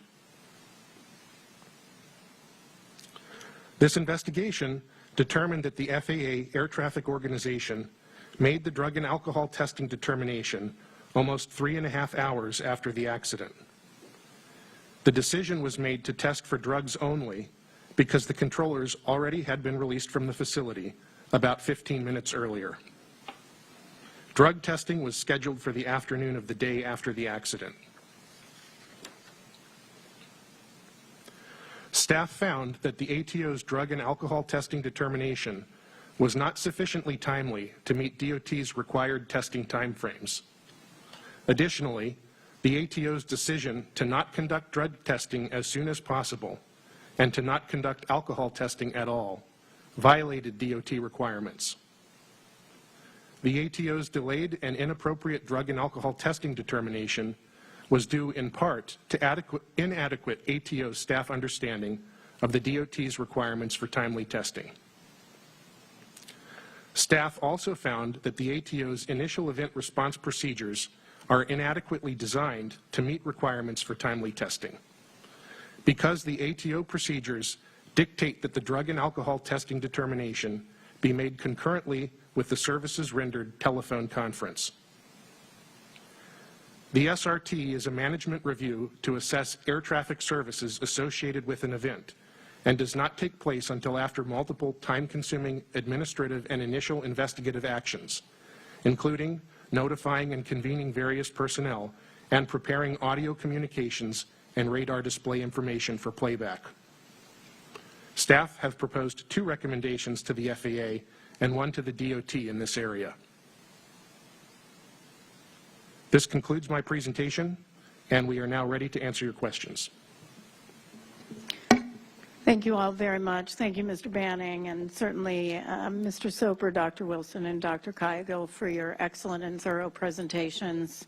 This investigation determined that the FAA Air Traffic Organization made the drug and alcohol testing determination almost 3.5 hours after the accident. The decision was made to test for drugs only because the controllers already had been released from the facility about 15 minutes earlier. Drug testing was scheduled for the afternoon of the day after the accident. Staff found that the ATO's drug and alcohol testing determination was not sufficiently timely to meet DOT's required testing timeframes. Additionally, the ATO's decision to not conduct drug testing as soon as possible and to not conduct alcohol testing at all violated DOT requirements. The ATO's delayed and inappropriate drug and alcohol testing determination was due in part to inadequate ATO staff understanding of the DOT's requirements for timely testing. Staff also found that the ATO's initial event response procedures are inadequately designed to meet requirements for timely testing. Because the ATO procedures dictate that the drug and alcohol testing determination be made concurrently with the services rendered telephone conference. The SRT is a management review to assess air traffic services associated with an event and does not take place until after multiple time-consuming administrative and initial investigative actions, including notifying and convening various personnel and preparing audio communications and radar display information for playback. Staff have proposed 2 recommendations to the FAA and 1 to the DOT in this area. This concludes my presentation, and we are now ready to answer your questions. Thank you all very much. Thank you, Mr. Banning, and certainly Mr. Soper, Dr. Wilson, and Dr. Kaigill for your excellent and thorough presentations.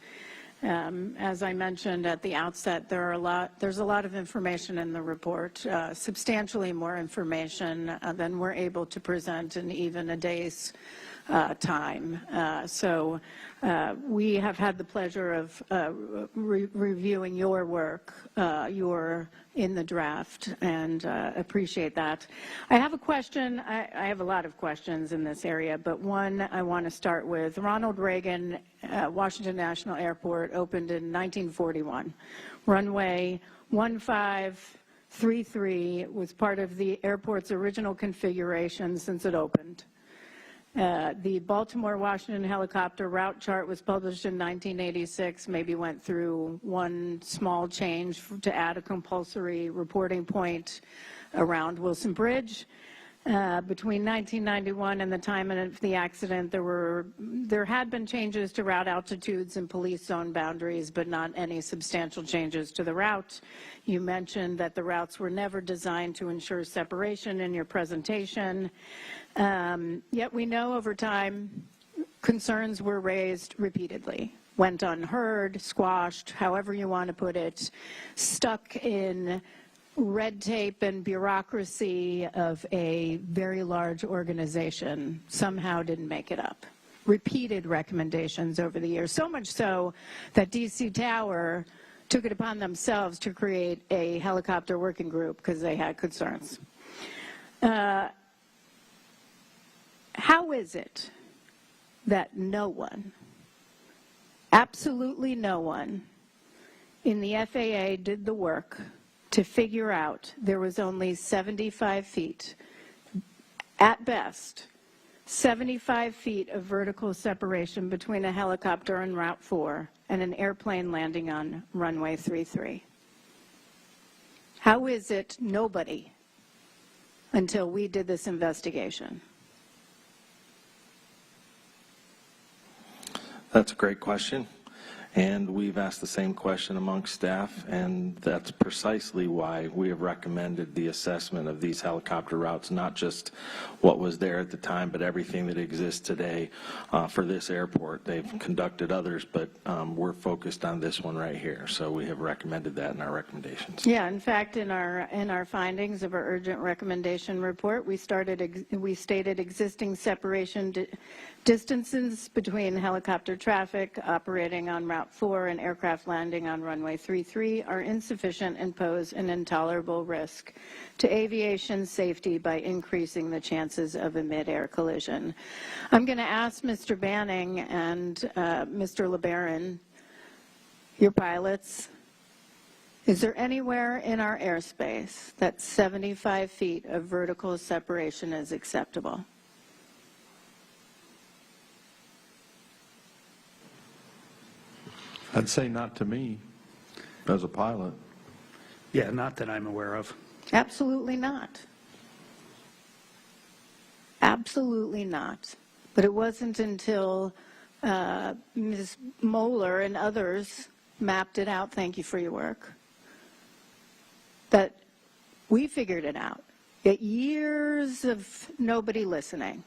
As I mentioned at the outset, there's a lot of information in the report, substantially more information than we're able to present in even a day's time. So we have had the pleasure of reviewing your work, in the draft, and appreciate that. I have a question. I have a lot of questions in this area, but one I want to start with. Ronald Reagan Washington National Airport opened in 1941. Runway 1533 was part of the airport's original configuration since it opened. The Baltimore-Washington helicopter route chart was published in 1986, maybe went through one small change to add a compulsory reporting point around Wilson Bridge. Between 1991 and the time of the accident, there had been changes to route altitudes and police zone boundaries, but not any substantial changes to the route. You mentioned that the routes were never designed to ensure separation in your presentation. Yet we know over time concerns were raised repeatedly, went unheard, squashed, however you want to put it, stuck in red tape and bureaucracy of a very large organization, somehow didn't make it up. Repeated recommendations over the years, so much so that DC Tower took it upon themselves to create a helicopter working group because they had concerns. How is it that no one, absolutely no one, in the FAA did the work to figure out there was only 75 feet, at best, 75 feet of vertical separation between a helicopter on Route 4 and an airplane landing on runway 33? How is it nobody, until we did this investigation? That's a great question. And we've asked the same question amongst staff, and that's precisely why we have recommended the assessment of these helicopter routes, not just what was there at the time, but everything that exists today for this airport. They've conducted others, but we're focused on this one right here. So we have recommended that in our recommendations. Yeah, in fact, in our findings of our urgent recommendation report, we stated existing separation distances between helicopter traffic operating on Route 4 and aircraft landing on runway 33 are insufficient and pose an intolerable risk to aviation safety by increasing the chances of a mid-air collision. I'm going to ask Mr. Banning and Mr. LeBaron, your pilots, Is there anywhere in our airspace that 75 feet of vertical separation is acceptable? I'd say not to me, as a pilot. Yeah, not that I'm aware of. Absolutely not. Absolutely not. But it wasn't until Ms. Moeller and others mapped it out, thank you for your work, that we figured it out. Yet years of nobody listening.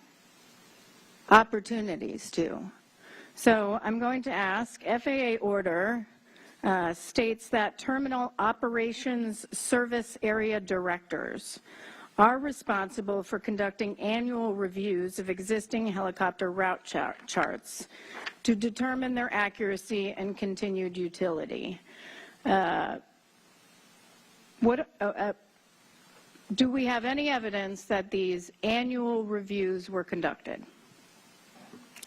Opportunities too. So I'm going to ask, FAA order states that terminal operations service area directors are responsible for conducting annual reviews of existing helicopter route charts to determine their accuracy and continued utility. Do we have any evidence that these annual reviews were conducted?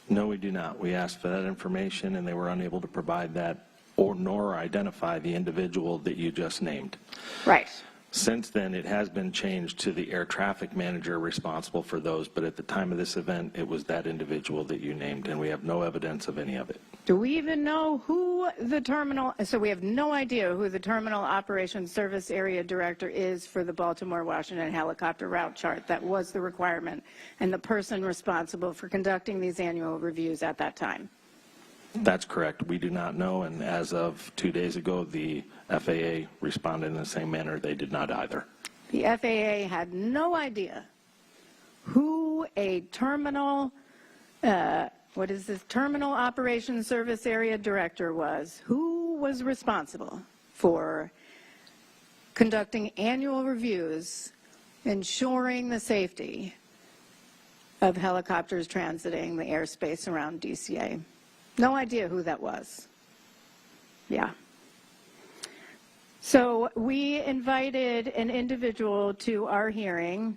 No, we do not. We asked for that information, and they were unable to provide that nor identify the individual that you just named. Right. Since then, it has been changed to the air traffic manager responsible for those, but at the time of this event, it was that individual that you named, and we have no evidence of any of it. Do we even know who the terminal, so we have no idea who the terminal operations service area director is for the Baltimore-Washington helicopter route chart. That was the requirement, and the person responsible for conducting these annual reviews at that time. That's correct. We do not know, and as of 2 days ago, the FAA responded in the same manner. They did not either. The FAA had no idea who a terminal, terminal operations service area director was. Who was responsible for conducting annual reviews, ensuring the safety of helicopters transiting the airspace around DCA. No idea who that was. Yeah. So we invited an individual to our hearing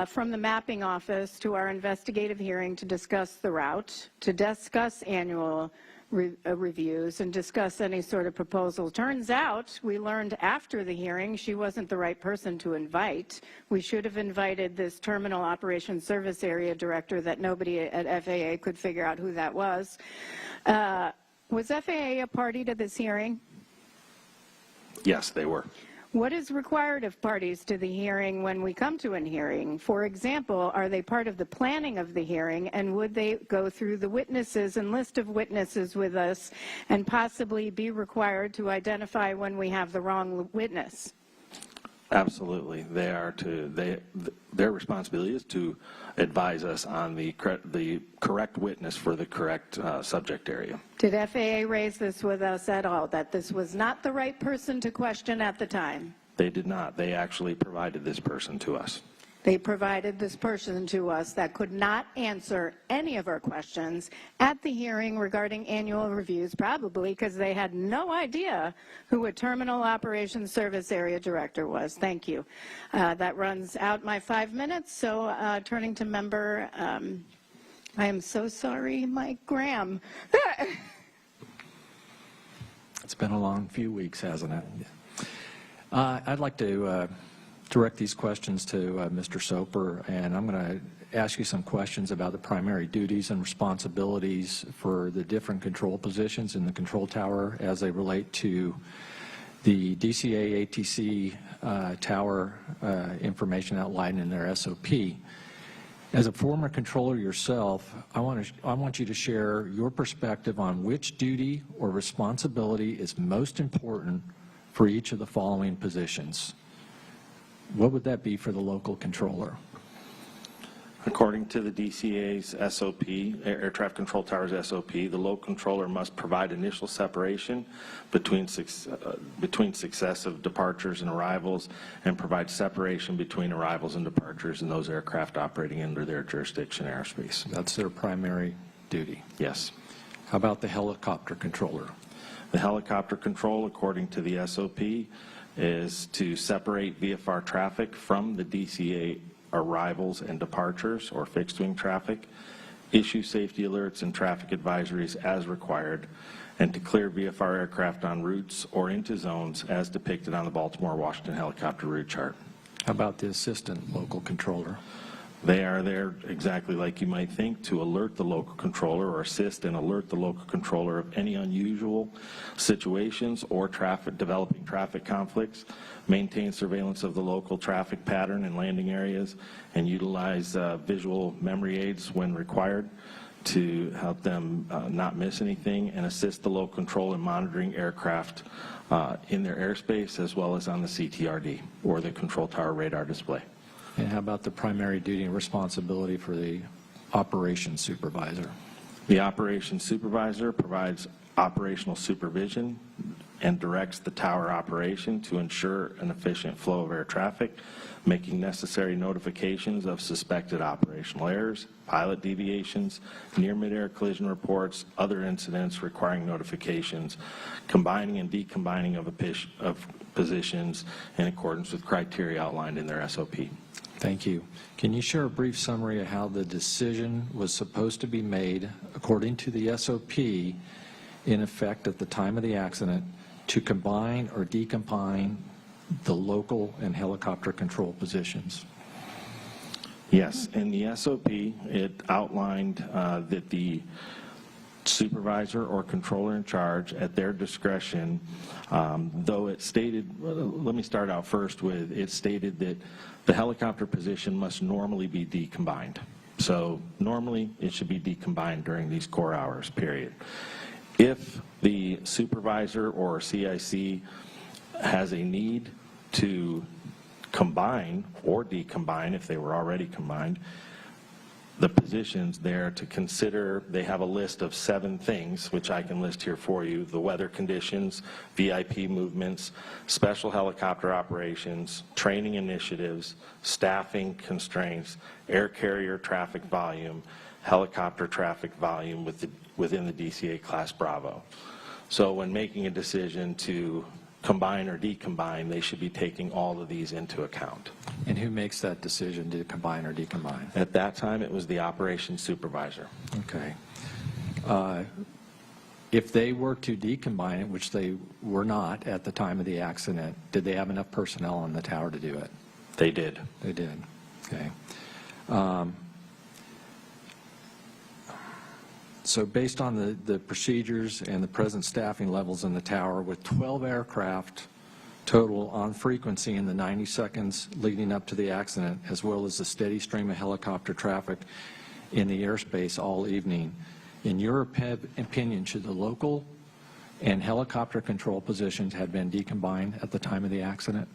from the mapping office to our investigative hearing to discuss the route, to discuss annual reviews and discuss any sort of proposal. Turns out, we learned after the hearing, she wasn't the right person to invite. We should have invited this terminal operations service area director that nobody at FAA could figure out who that was. Was FAA a party to this hearing? Yes, they were. What is required of parties to the hearing when we come to a hearing? For example, are they part of the planning of the hearing, and would they go through the witnesses and list of witnesses with us and possibly be required to identify when we have the wrong witness? Absolutely. Their responsibility is to advise us on the correct witness for the correct subject area. Did FAA raise this with us at all, that this was not the right person to question at the time? They did not. They actually provided this person to us. They provided this person to us that could not answer any of our questions at the hearing regarding annual reviews, probably because they had no idea who a terminal operations service area director was. Thank you. That runs out my 5 minutes, so turning to member, I am so sorry, Mike Graham. It's been a long few weeks, hasn't it? I'd like to direct these questions to Mr. Soper, and I'm going to ask you some questions about the primary duties and responsibilities for the different control positions in the control tower as they relate to the DCA ATC tower information outlined in their SOP. As a former controller yourself, I want you to share your perspective on which duty or responsibility is most important for each of the following positions. What would that be for the local controller? According to the DCA's SOP, Air Traffic Control Tower's SOP, the local controller must provide initial separation between successive departures and arrivals, and provide separation between arrivals and departures in those aircraft operating under their jurisdiction airspace. That's their primary duty. Yes. How about the helicopter controller? The helicopter control, according to the SOP, is to separate VFR traffic from the DCA arrivals and departures, or fixed wing traffic, issue safety alerts and traffic advisories as required, and to clear VFR aircraft on routes or into zones as depicted on the Baltimore-Washington helicopter route chart. How about the assistant local controller? They are there exactly like you might think, to alert the local controller or assist and alert the local controller of any unusual situations or developing traffic conflicts, maintain surveillance of the local traffic pattern and landing areas, and utilize visual memory aids when required to help them not miss anything, and assist the local control in monitoring aircraft in their airspace as well as on the CTRD or the control tower radar display. And how about the primary duty and responsibility for the operations supervisor? The operations supervisor provides operational supervision and directs the tower operation to ensure an efficient flow of air traffic, making necessary notifications of suspected operational errors, pilot deviations, near-mid-air collision reports, other incidents requiring notifications, combining and decombining of positions in accordance with criteria outlined in their SOP. Thank you. Can you share a brief summary of how the decision was supposed to be made according to the SOP in effect at the time of the accident to combine or decombine the local and helicopter control positions? Yes, in the SOP, it outlined that the supervisor or controller in charge at their discretion, though it stated, let me start out first with, it stated that the helicopter position must normally be decombined. So normally it should be decombined during these core hours, period. If the supervisor or CIC has a need to combine or decombine, if they were already combined, the positions there to consider, they have a list of 7 things, which I can list here for you: the weather conditions, VIP movements, special helicopter operations, training initiatives, staffing constraints, air carrier traffic volume, helicopter traffic volume within the DCA Class Bravo. So when making a decision to combine or decombine, they should be taking all of these into account. And who makes that decision to combine or decombine? At that time, it was the operations supervisor. Okay. If they were to decombine it, which they were not at the time of the accident, did they have enough personnel on the tower to do it? They did. They did. Okay. So based on the procedures and the present staffing levels in the tower, with 12 aircraft total on frequency in the 90 seconds leading up to the accident, as well as the steady stream of helicopter traffic in the airspace all evening, in your opinion, should the local and helicopter control positions have been decombined at the time of the accident?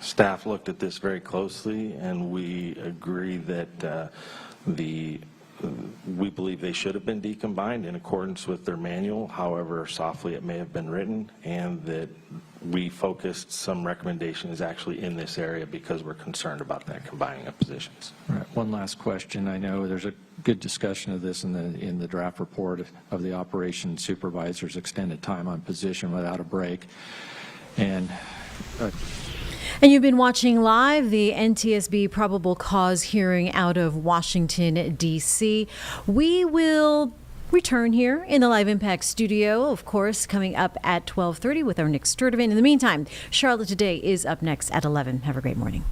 Staff looked at this very closely, and we agree that we believe they should have been decombined in accordance with their manual, however softly it may have been written, and that we focused some recommendations actually in this area because we're concerned about that combining of positions. All right. One last question. I know there's a good discussion of this in the draft report of the operations supervisor's extended time on position without a break. And And you've been watching live the NTSB probable cause hearing out of Washington, D.C. We will return here in the Live Impact studio, of course, coming up at 12:30 with our Nick Sturdivant. In the meantime, Charlotte Today is up next at 11. Have a great morning.